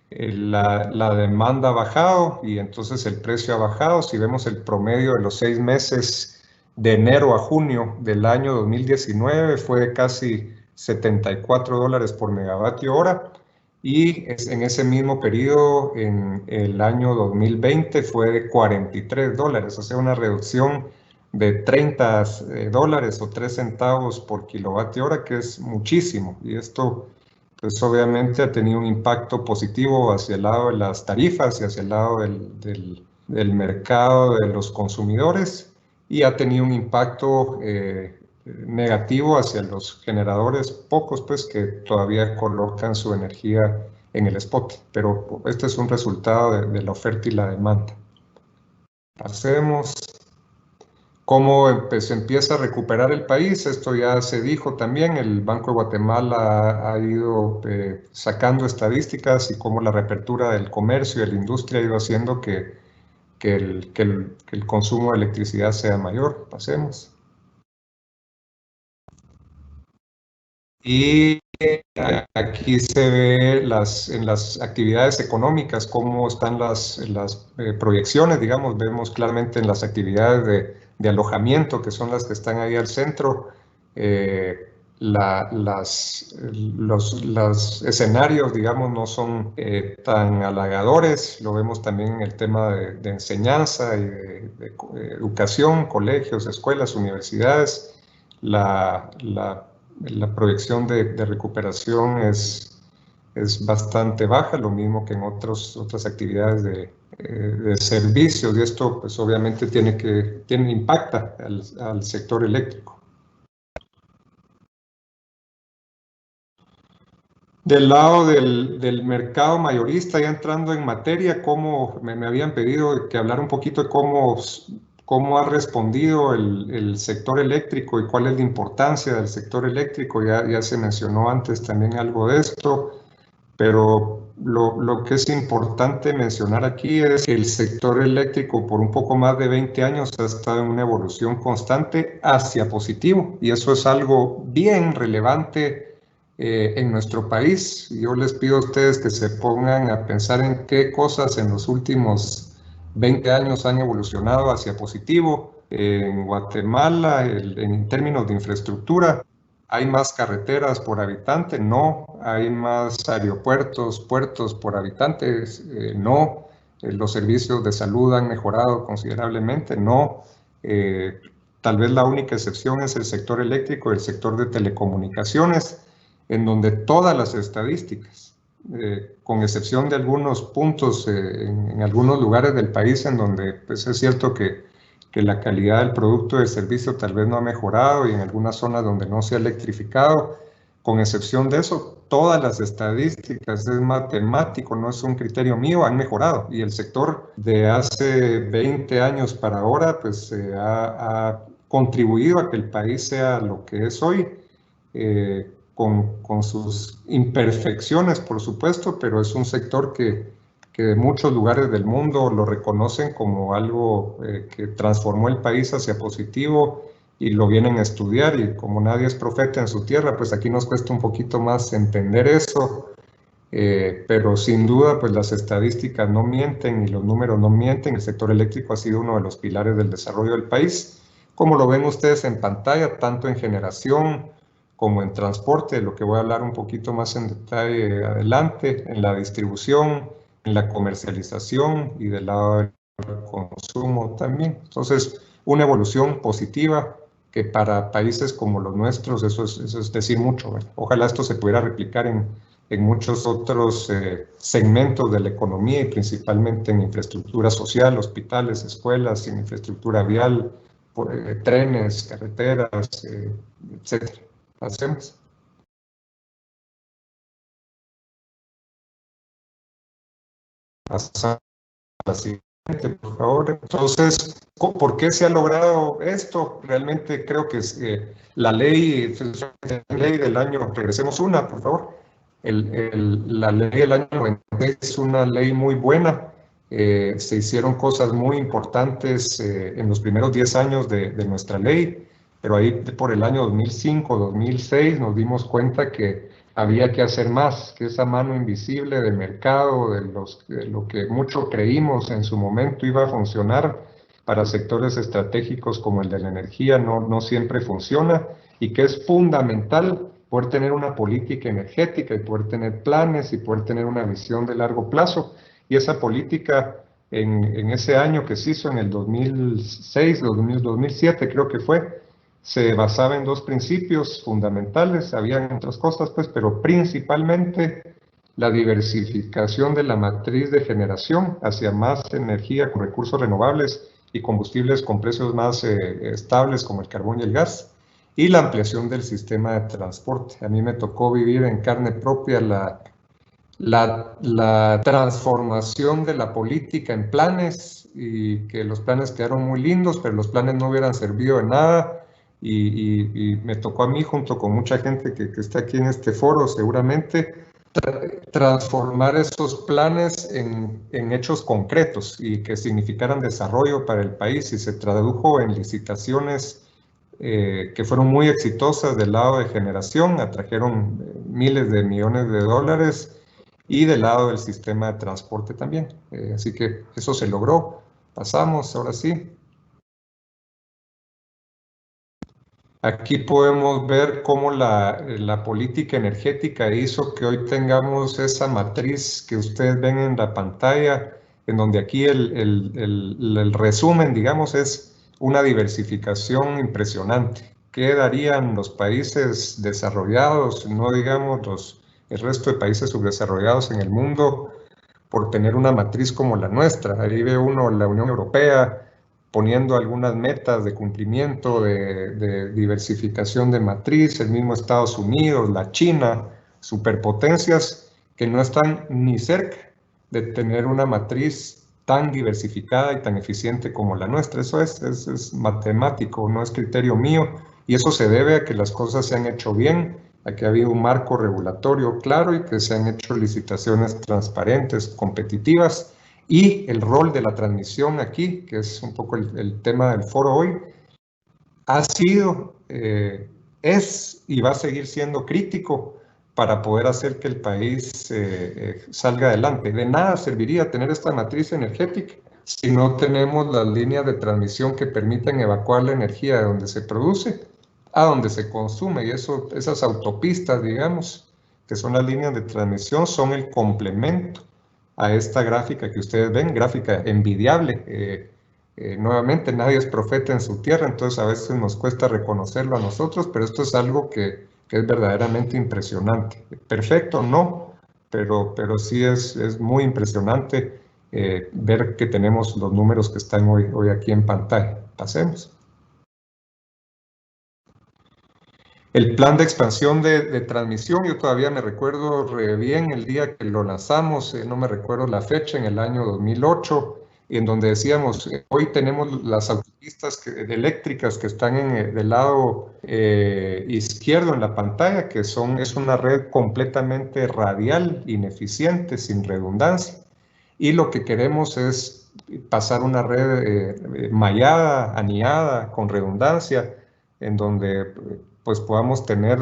La demanda ha bajado y entonces el precio ha bajado. Si vemos el promedio de los 6 meses de enero a junio del año 2019 fue casi $74 por megavatio hora, y en ese mismo periodo, en el año 2020, fue de $43, o sea, una reducción de $30 o 3 centavos por kilovatio hora, que es muchísimo, y esto pues obviamente ha tenido un impacto positivo hacia el lado de las tarifas y hacia el lado del mercado de los consumidores, y ha tenido un impacto negativo hacia los generadores, pocos pues, que todavía colocan su energía en el spot, pero este es un resultado de la oferta y la demanda. Pasemos. ¿Cómo se empieza a recuperar el país? Esto ya se dijo también, el Banco de Guatemala ha ido sacando estadísticas y cómo la reapertura del comercio y de la industria ha ido haciendo que el consumo de electricidad sea mayor. Pasemos. Y aquí se ve en las actividades económicas cómo están las proyecciones, digamos, vemos claramente en las actividades de alojamiento, que son las que están ahí al centro, los escenarios, digamos, no son tan halagadores. Lo vemos también en el tema de enseñanza y de educación, colegios, escuelas, universidades. La proyección de recuperación es bastante baja, lo mismo que en otras actividades de servicios, y esto pues obviamente impacta al sector eléctrico. Del lado del mercado mayorista, ya entrando en materia, me habían pedido que hablara un poquito de cómo ha respondido el sector eléctrico y cuál es la importancia del sector eléctrico. Ya se mencionó antes también algo de esto, pero lo que es importante mencionar aquí es que el sector eléctrico por un poco más de 20 años ha estado en una evolución constante hacia positivo, y eso es algo bien relevante en nuestro país. Yo les pido a ustedes que se pongan a pensar en qué cosas en los últimos 20 años han evolucionado hacia positivo. En Guatemala, en términos de infraestructura, ¿hay más carreteras por habitante? No. ¿Hay más aeropuertos, puertos por habitantes? No. ¿Los servicios de salud han mejorado considerablemente? No. Tal vez la única excepción es el sector eléctrico, el sector de telecomunicaciones, en donde todas las estadísticas, con excepción de algunos puntos en algunos lugares del país en donde pues, es cierto que la calidad del producto y del servicio tal vez no ha mejorado, y en algunas zonas donde no se ha electrificado, con excepción de eso, todas las estadísticas, es matemático, no es un criterio mío, han mejorado, y el sector de hace 20 años para ahora pues ha contribuido a que el país sea lo que es hoy, con sus imperfecciones, por supuesto, pero es un sector que de muchos lugares del mundo lo reconocen como algo que transformó el país hacia positivo, y lo vienen a estudiar, y como nadie es profeta en su tierra, pues aquí nos cuesta un poquito más entender eso, pero sin duda pues las estadísticas no mienten y los números no mienten. El sector eléctrico ha sido uno de los pilares del desarrollo del país, como lo ven ustedes en pantalla, tanto en generación como en transporte, de lo que voy a hablar un poquito más en detalle adelante, en la distribución, en la comercialización y del lado del consumo también. Entonces, una evolución positiva que para países como los nuestros, eso es decir mucho, ¿verdad? Ojalá esto se pudiera replicar en muchos otros segmentos de la economía, y principalmente en infraestructura social, hospitales, escuelas, en infraestructura vial, trenes, carreteras, etc. Hacemos. Pasamos a la siguiente, por favor. Entonces, ¿por qué se ha logrado esto? Realmente creo que es la ley del año, regresemos una, por favor. La ley del año 96 es una ley muy buena. Se hicieron cosas muy importantes en los primeros 10 años de nuestra ley, pero ahí por el año 2005, 2006 nos dimos cuenta que había que hacer más, que esa mano invisible del mercado, de lo que mucho creímos en su momento iba a funcionar para sectores estratégicos como el de la energía, no siempre funciona, y que es fundamental poder tener una política energética y poder tener planes y poder tener una visión de largo plazo. Y esa política en ese año que se hizo en el 2006, 2007 creo que fue, se basaba en dos principios fundamentales, habían otras cosas pues, pero principalmente la diversificación de la matriz de generación hacia más energía con recursos renovables y combustibles con precios más estables como el carbón y el gas, y la ampliación del sistema de transporte. A mí me tocó vivir en carne propia la transformación de la política en planes, y que los planes quedaron muy lindos, pero los planes no hubieran servido de nada, y me tocó a mí, junto con mucha gente que está aquí en este foro seguramente, transformar esos planes en hechos concretos y que significaran desarrollo para el país, y se tradujo en licitaciones que fueron muy exitosas del lado de generación, atrajeron miles de millones de dólares, y del lado del sistema de transporte también. Así que eso se logró. Pasamos, ahora sí. Aquí podemos ver cómo la política energética hizo que hoy tengamos esa matriz que ustedes ven en la pantalla, en donde aquí el resumen, digamos, es una diversificación impresionante. ¿Qué darían los países desarrollados, no digamos el resto de países subdesarrollados en el mundo, por tener una matriz como la nuestra? Ahí ve uno la Unión Europea poniendo algunas metas de cumplimiento, de diversificación de matriz, el mismo Estados Unidos, la China, superpotencias que no están ni cerca de tener una matriz tan diversificada y tan eficiente como la nuestra. Eso es matemático, no es criterio mío, y eso se debe a que las cosas se han hecho bien, a que ha habido un marco regulatorio claro y que se han hecho licitaciones transparentes, competitivas, y el rol de la transmisión aquí, que es un poco el tema del foro hoy, ha sido, es y va a seguir siendo crítico para poder hacer que el país salga adelante. De nada serviría tener esta matriz energética si no tenemos las líneas de transmisión que permitan evacuar la energía de donde se produce a donde se consume, y esas autopistas, digamos, que son las líneas de transmisión, son el complemento a esta gráfica que ustedes ven, gráfica envidiable. Nuevamente, nadie es profeta en su tierra, entonces a veces nos cuesta reconocerlo a nosotros, pero esto es algo que es verdaderamente impresionante. Perfecto, no, pero sí es muy impresionante ver que tenemos los números que están hoy aquí en pantalla. Pasemos. El plan de expansión de transmisión, yo todavía me recuerdo re bien el día que lo lanzamos, no me recuerdo la fecha, en el año 2008, en donde decíamos, hoy tenemos las autopistas eléctricas que están del lado izquierdo en la pantalla, que es una red completamente radial, ineficiente, sin redundancia, y lo que queremos es pasar una red mallada, aniada, con redundancia, en donde pues podamos tener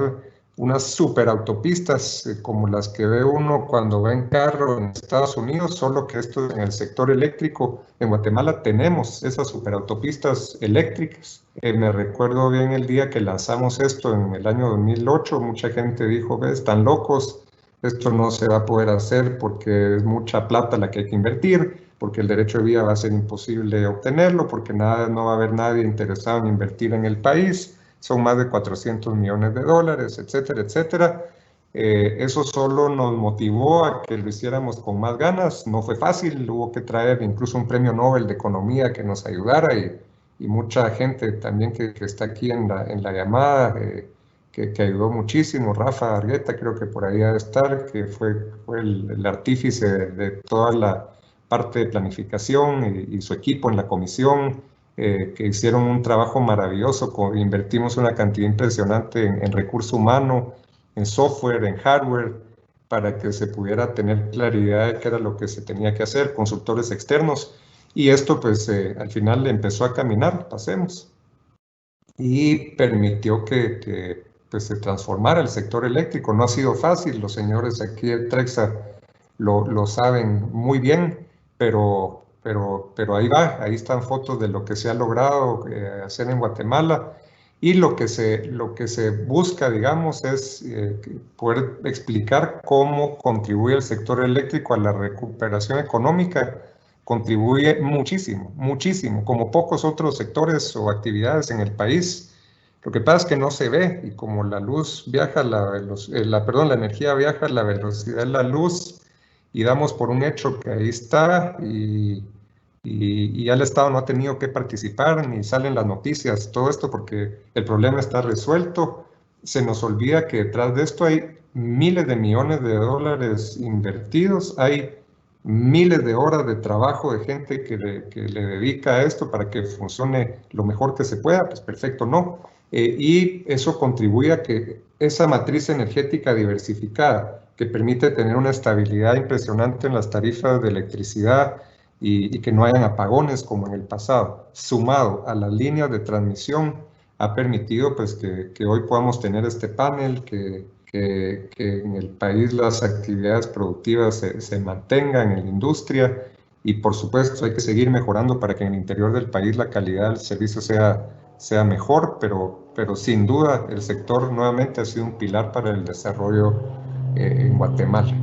unas superautopistas como las que ve uno cuando va en carro en Estados Unidos, solo que esto en el sector eléctrico. En Guatemala tenemos esas superautopistas eléctricas. Me recuerdo bien el día que lanzamos esto en el año 2008, mucha gente dijo, están locos, esto no se va a poder hacer porque es mucha plata la que hay que invertir, porque el derecho de vía va a ser imposible obtenerlo, porque no va a haber nadie interesado en invertir en el país. Son más de 400 millones de dólares, etcétera, etcétera. Eso solo nos motivó a que lo hiciéramos con más ganas. No fue fácil, hubo que traer incluso un premio Nobel de Economía que nos ayudara, y mucha gente también que está aquí en la llamada, que ayudó muchísimo. Rafa Argueta creo que por ahí ha de estar, que fue el artífice de toda la parte de planificación, y su equipo en la comisión, que hicieron un trabajo maravilloso. Invertimos una cantidad impresionante en recurso humano, en software, en hardware, para que se pudiera tener claridad de qué era lo que se tenía que hacer, consultores externos, y esto pues al final empezó a caminar. Pasemos. Y permitió que pues, se transformara el sector eléctrico. No ha sido fácil, los señores aquí de Trexa lo saben muy bien, pero ahí va, ahí están fotos de lo que se ha logrado hacer en Guatemala, Y lo que se busca, digamos, es poder explicar cómo contribuye el sector eléctrico a la recuperación económica. Contribuye muchísimo, muchísimo, como pocos otros sectores o actividades en el país. Lo que pasa es que no se ve, y como la luz viaja, la energía viaja a la velocidad de la luz, y damos por un hecho que ahí está, y ya el Estado no ha tenido que participar, ni salen las noticias, todo esto porque el problema está resuelto. Se nos olvida que detrás de esto hay miles de millones de dólares invertidos, hay miles de horas de trabajo de gente que le dedica a esto para que funcione lo mejor que se pueda, pues perfecto, no. Y eso contribuye a que esa matriz energética diversificada, que permite tener una estabilidad impresionante en las tarifas de electricidad, y que no hayan apagones como en el pasado, sumado a las líneas de transmisión, ha permitido pues que hoy podamos tener este panel, que en el país las actividades productivas se mantengan en la industria, y por supuesto hay que seguir mejorando para que en el interior del país la calidad del servicio sea mejor, pero sin duda el sector nuevamente ha sido un pilar para el desarrollo en Guatemala,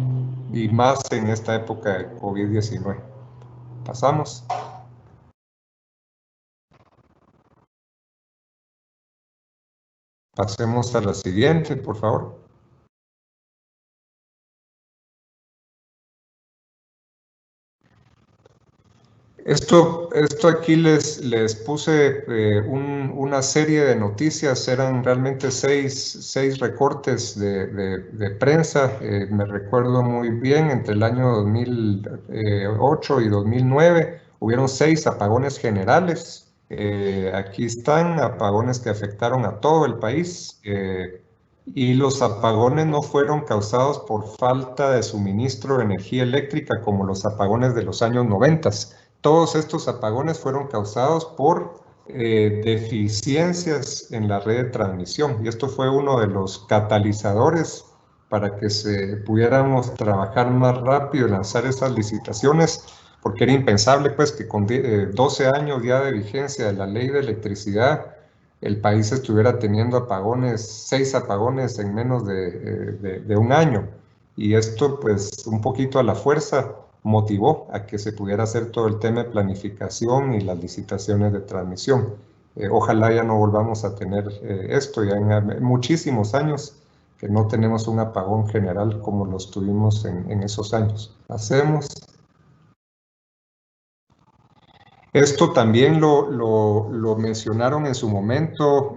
y más en esta época de COVID-19. Pasamos. Pasemos a la siguiente, por favor. Esto aquí les puse una serie de noticias, eran realmente seis recortes de prensa, me recuerdo muy bien, entre el año 2008 y 2009 hubieron 6 apagones generales. Aquí están, apagones que afectaron a todo el país, y los apagones no fueron causados por falta de suministro de energía eléctrica como los apagones de los años 90. Todos estos apagones fueron causados por deficiencias en la red de transmisión, y esto fue uno de los catalizadores para que pudiéramos trabajar más rápido y lanzar esas licitaciones, porque era impensable pues que con 12 años ya de vigencia de la ley de electricidad el país estuviera teniendo apagones, 6 apagones en menos de un año, y esto pues un poquito a la fuerza motivó a que se pudiera hacer todo el tema de planificación y las licitaciones de transmisión. Ojalá ya no volvamos a tener esto, ya en muchísimos años que no tenemos un apagón general como los tuvimos en esos años. Hacemos. Esto también lo mencionaron en su momento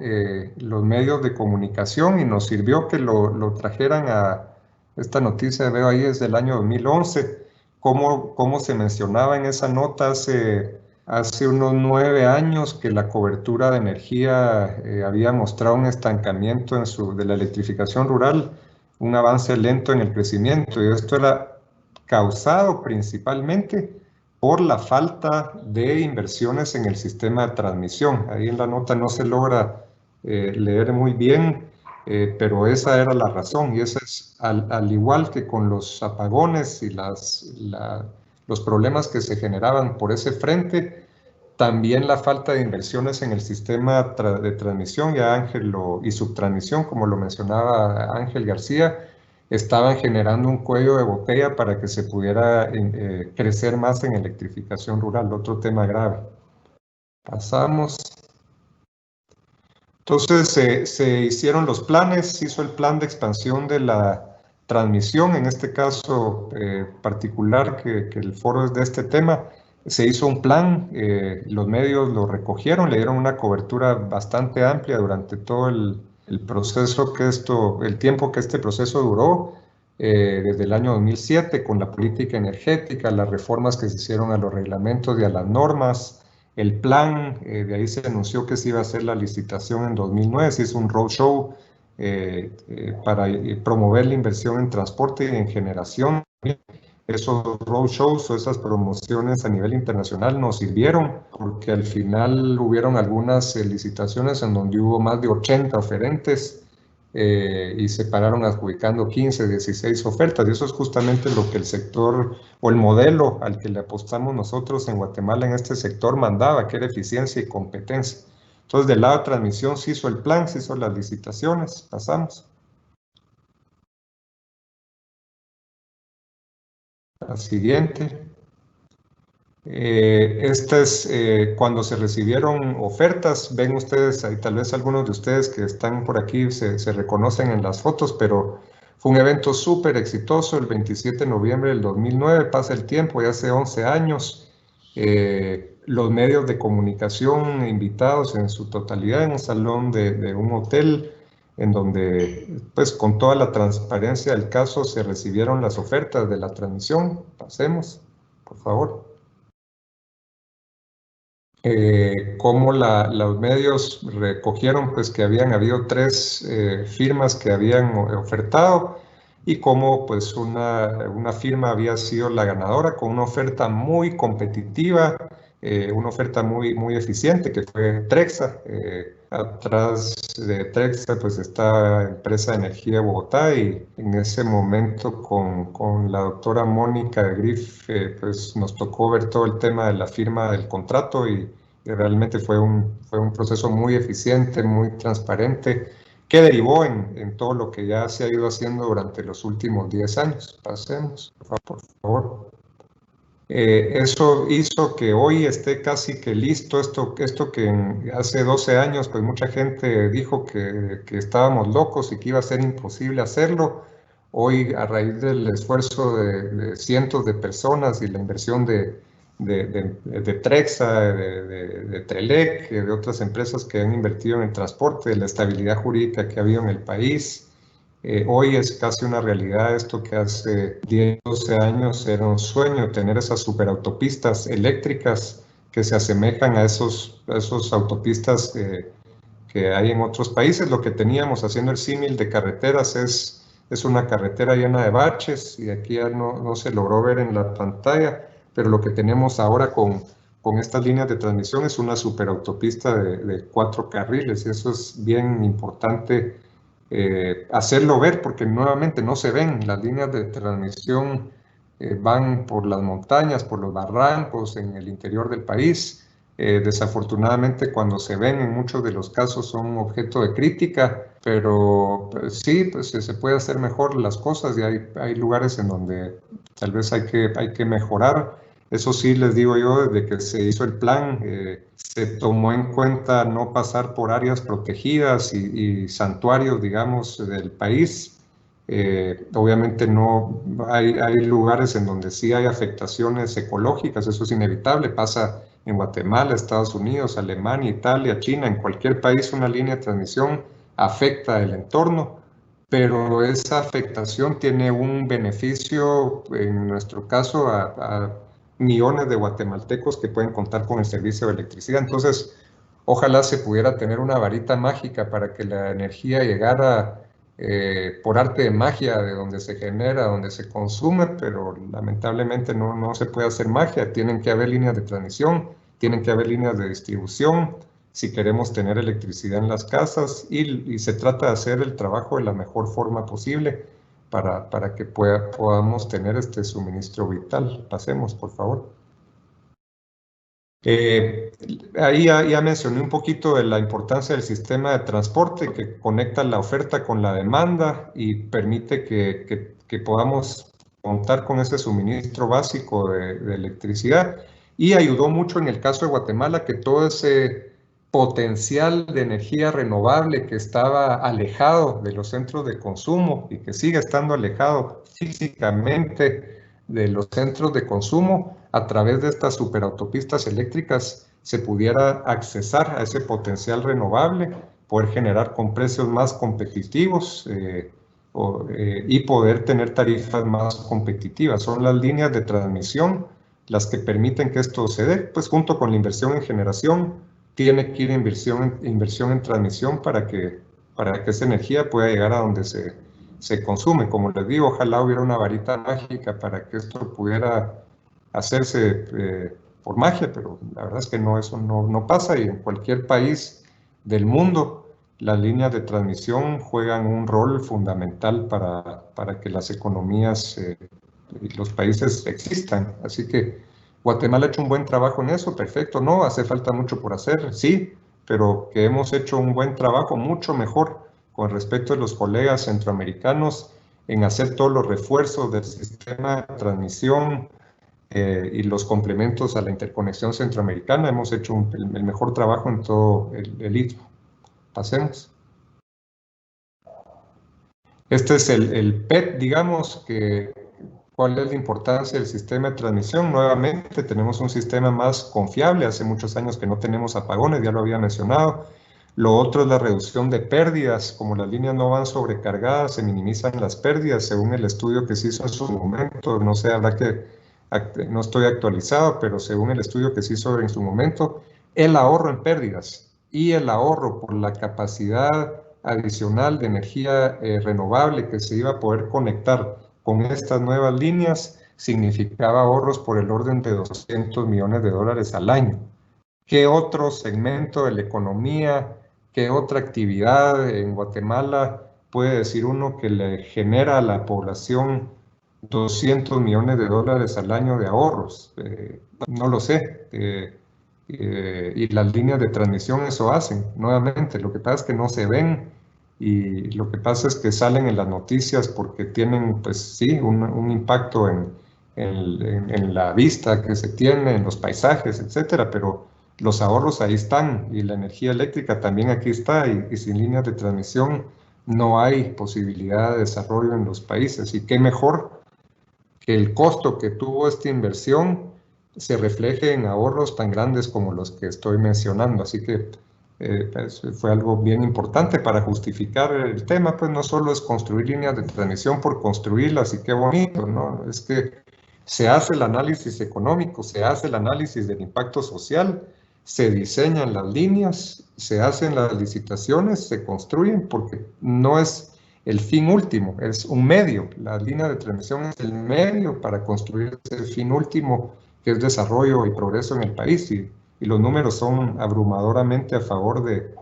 los medios de comunicación, y nos sirvió que lo trajeran a esta noticia, veo ahí, es del año 2011, como se mencionaba en esa nota hace unos 9 años que la cobertura de energía había mostrado un estancamiento de la electrificación rural, un avance lento en el crecimiento, y esto era causado principalmente por la falta de inversiones en el sistema de transmisión. Ahí en la nota no se logra leer muy bien, pero esa era la razón, y esa es al igual que con los apagones y los problemas que se generaban por ese frente, también la falta de inversiones en el sistema de transmisión y subtransmisión, como lo mencionaba Ángel García, estaban generando un cuello de botella para que se pudiera crecer más en electrificación rural, otro tema grave. Pasamos. Entonces se hicieron los planes, se hizo el plan de expansión de la transmisión, en este caso particular que el foro es de este tema. Se hizo un plan, los medios lo recogieron, le dieron una cobertura bastante amplia durante todo el proceso el tiempo que este proceso duró, desde el año 2007, con la política energética, las reformas que se hicieron a los reglamentos y a las normas, el plan, de ahí se anunció que se iba a hacer la licitación en 2009, se hizo un roadshow para promover la inversión en transporte y en generación. Esos roadshows o esas promociones a nivel internacional nos sirvieron, porque al final hubieron algunas licitaciones en donde hubo más de 80 oferentes y se pararon adjudicando 15, 16 ofertas, y eso es justamente lo que el sector o el modelo al que le apostamos nosotros en Guatemala en este sector mandaba, que era eficiencia y competencia. Entonces, del lado de transmisión se hizo el plan, se hizo las licitaciones, pasamos. La siguiente. Esta es cuando se recibieron ofertas. Ven ustedes, ahí tal vez algunos de ustedes que están por aquí se reconocen en las fotos, pero fue un evento súper exitoso el 27 de noviembre del 2009. Pasa el tiempo, ya hace 11 años. Los medios de comunicación invitados en su totalidad en un salón de un hotel, en donde, pues, con toda la transparencia del caso se recibieron las ofertas de la transmisión. Pasemos, por favor. Cómo los medios recogieron, pues, que habían habido 3 firmas que habían ofertado, y cómo, pues, una firma había sido la ganadora con una oferta muy competitiva, una oferta muy eficiente, que fue Trexa. Atrás de Trexa, pues, está Empresa de Energía de Bogotá, y en ese momento con la doctora Mónica de Griff, pues, nos tocó ver todo el tema de la firma del contrato, y realmente fue un proceso muy eficiente, muy transparente, que derivó en todo lo que ya se ha ido haciendo durante los últimos 10 años. Pasemos, por favor. Eso hizo que hoy esté casi que listo esto que hace 12 años, pues, mucha gente dijo que estábamos locos y que iba a ser imposible hacerlo. Hoy, a raíz del esfuerzo de cientos de personas y la inversión de Trexa, de Trelec, de otras empresas que han invertido en el transporte, de la estabilidad jurídica que ha habido en el país, hoy es casi una realidad esto que hace 10, 12 años era un sueño, tener esas superautopistas eléctricas que se asemejan a esos autopistas que hay en otros países. Lo que teníamos, haciendo el símil de carreteras, es una carretera llena de baches, y aquí ya no se logró ver en la pantalla, pero lo que tenemos ahora con estas líneas de transmisión es una superautopista de 4 carriles, y eso es bien importante hacerlo ver, porque nuevamente no se ven. Las líneas de transmisión van por las montañas, por los barrancos en el interior del país. Desafortunadamente, cuando se ven, en muchos de los casos son objeto de crítica, pero pues, sí, pues, se puede hacer mejor las cosas, y hay lugares en donde tal vez hay que mejorar. Eso sí, les digo yo, desde que se hizo el plan, se tomó en cuenta no pasar por áreas protegidas y santuarios, digamos, del país. Obviamente no hay lugares en donde sí hay afectaciones ecológicas, eso es inevitable. Pasa en Guatemala, Estados Unidos, Alemania, Italia, China. En cualquier país una línea de transmisión afecta el entorno, pero esa afectación tiene un beneficio, en nuestro caso, a millones de guatemaltecos que pueden contar con el servicio de electricidad. Entonces, ojalá se pudiera tener una varita mágica para que la energía llegara por arte de magia, de donde se genera, donde se consume, pero lamentablemente no se puede hacer magia. Tienen que haber líneas de transmisión, tienen que haber líneas de distribución, si queremos tener electricidad en las casas, y se trata de hacer el trabajo de la mejor forma posible para que podamos tener este suministro vital. Pasemos, por favor. Ahí ya mencioné un poquito de la importancia del sistema de transporte, que conecta la oferta con la demanda y permite que podamos contar con ese suministro básico de electricidad. Y ayudó mucho en el caso de Guatemala, que todo ese potencial de energía renovable que estaba alejado de los centros de consumo y que sigue estando alejado físicamente de los centros de consumo, a través de estas superautopistas eléctricas se pudiera accesar a ese potencial renovable, poder generar con precios más competitivos y poder tener tarifas más competitivas. Son las líneas de transmisión las que permiten que esto se dé, pues, junto con la inversión en generación. Tiene que ir inversión en transmisión para que esa energía pueda llegar a donde se consume. Como les digo, ojalá hubiera una varita mágica para que esto pudiera hacerse por magia, pero la verdad es que eso no pasa, y en cualquier país del mundo las líneas de transmisión juegan un rol fundamental para que las economías y los países existan. Así que Guatemala ha hecho un buen trabajo en eso, perfecto. No, hace falta mucho por hacer, sí, pero que hemos hecho un buen trabajo, mucho mejor con respecto a los colegas centroamericanos en hacer todos los refuerzos del sistema de transmisión y los complementos a la interconexión centroamericana. Hemos hecho el mejor trabajo en todo el Istmo. Pasemos. Este es el PET, digamos, cuál es la importancia del sistema de transmisión. Nuevamente, tenemos un sistema más confiable. Hace muchos años que no tenemos apagones, ya lo había mencionado. Lo otro es la reducción de pérdidas. Como las líneas no van sobrecargadas, se minimizan las pérdidas, según el estudio que se hizo en su momento. No sé, habrá que, no estoy actualizado, pero según el estudio que se hizo en su momento, el ahorro en pérdidas y el ahorro por la capacidad adicional de energía renovable que se iba a poder conectar con estas nuevas líneas significaba ahorros por el orden de $200 millones al año. ¿Qué otro segmento de la economía, qué otra actividad en Guatemala puede decir uno que le genera a la población $200 millones al año de ahorros? No lo sé. Y las líneas de transmisión eso hacen. Nuevamente, lo que pasa es que no se ven y lo que pasa es que salen en las noticias porque tienen, pues sí, un impacto en la vista que se tiene, en los paisajes, etcétera, pero los ahorros ahí están y la energía eléctrica también aquí está y sin líneas de transmisión no hay posibilidad de desarrollo en los países. Y qué mejor que el costo que tuvo esta inversión se refleje en ahorros tan grandes como los que estoy mencionando. Así que pues fue algo bien importante para justificar el tema. Pues no solo es construir líneas de transmisión por construirlas y qué bonito, ¿no? Es que se hace el análisis económico, se hace el análisis del impacto social, se diseñan las líneas, se hacen las licitaciones, se construyen, porque no es el fin último, es un medio. La línea de transmisión es el medio para construir ese fin último, que es desarrollo y progreso en el país, y los números son abrumadoramente a favor de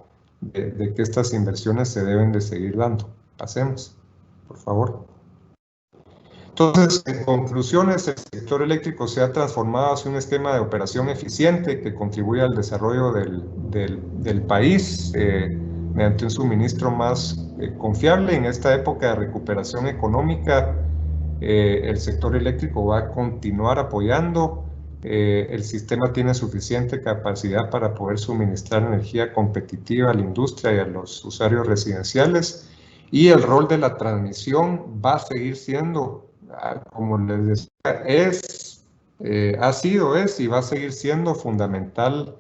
que estas inversiones se deben de seguir dando. Pasemos, por favor. Entonces, en conclusiones, el sector eléctrico se ha transformado hacia un esquema de operación eficiente que contribuye al desarrollo del país mediante un suministro más confiable. En esta época de recuperación económica, el sector eléctrico va a continuar apoyando. El sistema tiene suficiente capacidad para poder suministrar energía competitiva a la industria y a los usuarios residenciales, y el rol de la transmisión va a seguir siendo, como les decía, ha sido, es y va a seguir siendo fundamental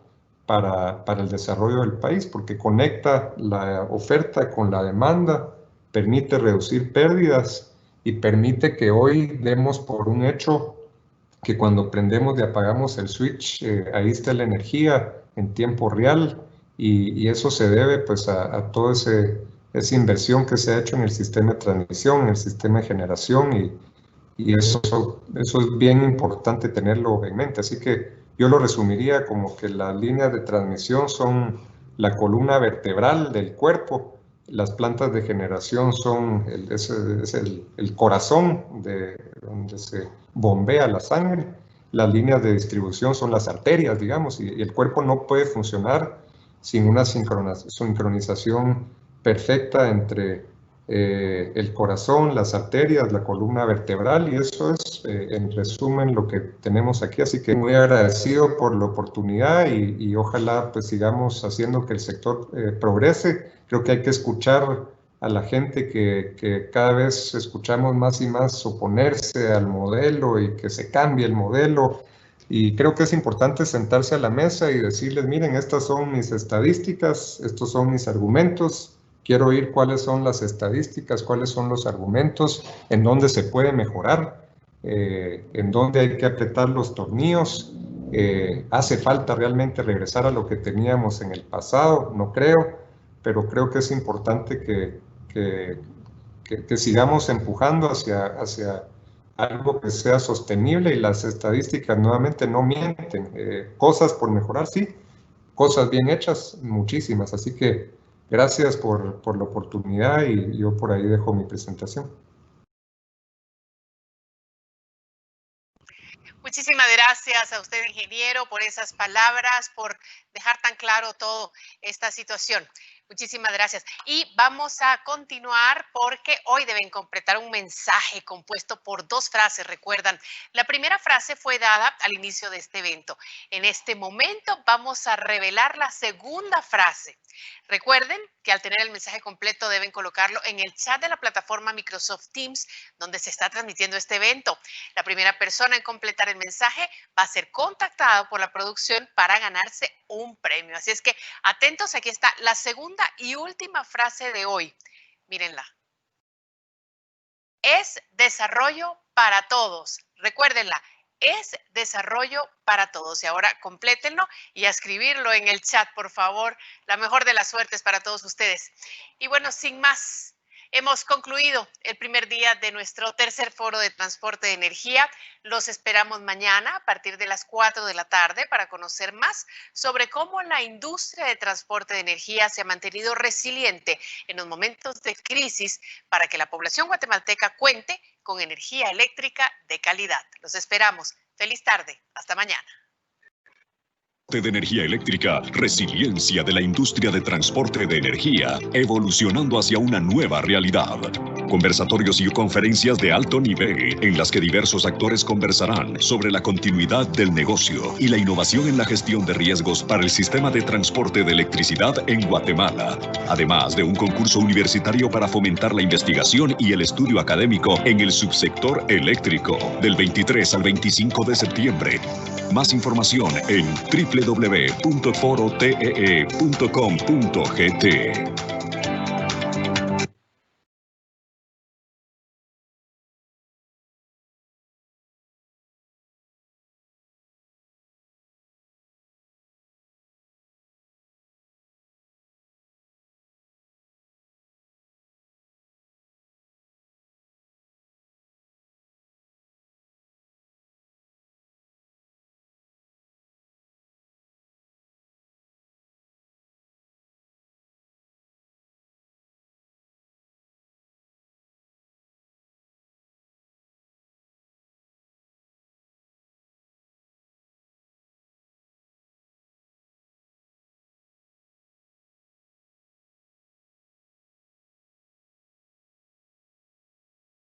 para el desarrollo del país, porque conecta la oferta con la demanda, permite reducir pérdidas y permite que hoy demos por un hecho que cuando prendemos y apagamos el switch, ahí está la energía en tiempo real, y eso se debe pues a toda esa inversión que se ha hecho en el sistema de transmisión, en el sistema de generación, y eso es bien importante tenerlo en mente. Así que yo lo resumiría como que las líneas de transmisión son la columna vertebral del cuerpo, las plantas de generación son el corazón donde se bombea la sangre, las líneas de distribución son las arterias, digamos, y el cuerpo no puede funcionar sin una sincronización perfecta entre el corazón, las arterias, la columna vertebral, y eso es en resumen lo que tenemos aquí. Así que muy agradecido por la oportunidad y ojalá pues sigamos haciendo que el sector progrese. Creo que hay que escuchar a la gente que cada vez escuchamos más y más oponerse al modelo y que se cambie el modelo, y creo que es importante sentarse a la mesa y decirles, miren, estas son mis estadísticas, estos son mis argumentos. Quiero oír cuáles son las estadísticas, cuáles son los argumentos, en dónde se puede mejorar, en dónde hay que apretar los tornillos. ¿Hace falta realmente regresar a lo que teníamos en el pasado? No creo, pero creo que es importante que sigamos empujando hacia algo que sea sostenible, y las estadísticas nuevamente no mienten. Cosas por mejorar, sí, cosas bien hechas, muchísimas. Así que gracias por la oportunidad, y yo por ahí dejo mi presentación.
Muchísimas gracias a usted, ingeniero, por esas palabras, por dejar tan claro toda esta situación. Muchísimas gracias. Y vamos a continuar porque hoy deben completar un mensaje compuesto por 2 frases, recuerdan. La primera frase fue dada al inicio de este evento. En este momento vamos a revelar la segunda frase. Recuerden que al tener el mensaje completo deben colocarlo en el chat de la plataforma Microsoft Teams, donde se está transmitiendo este evento. La primera persona en completar el mensaje va a ser contactada por la producción para ganarse un premio. Así es que atentos, aquí está la segunda y última frase de hoy. Mírenla. Es desarrollo para todos. Recuérdenla. Es desarrollo para todos. Y ahora complétenlo y a escribirlo en el chat, por favor. La mejor de las suertes para todos ustedes. Y bueno, sin más, hemos concluido el primer día de nuestro tercer foro de transporte de energía. Los esperamos mañana a partir de las 4 de la tarde para conocer más sobre cómo la industria de transporte de energía se ha mantenido resiliente en los momentos de crisis para que la población guatemalteca cuente con energía eléctrica de calidad. Los esperamos. Feliz tarde. Hasta mañana.
De energía eléctrica, resiliencia de la industria de transporte de energía, evolucionando hacia una nueva realidad. Conversatorios y conferencias de alto nivel en las que diversos actores conversarán sobre la continuidad del negocio y la innovación en la gestión de riesgos para el sistema de transporte de electricidad en Guatemala. Además de un concurso universitario para fomentar la investigación y el estudio académico en el subsector eléctrico del 23 al 25 de septiembre. Más información en www.forotee.com.gt.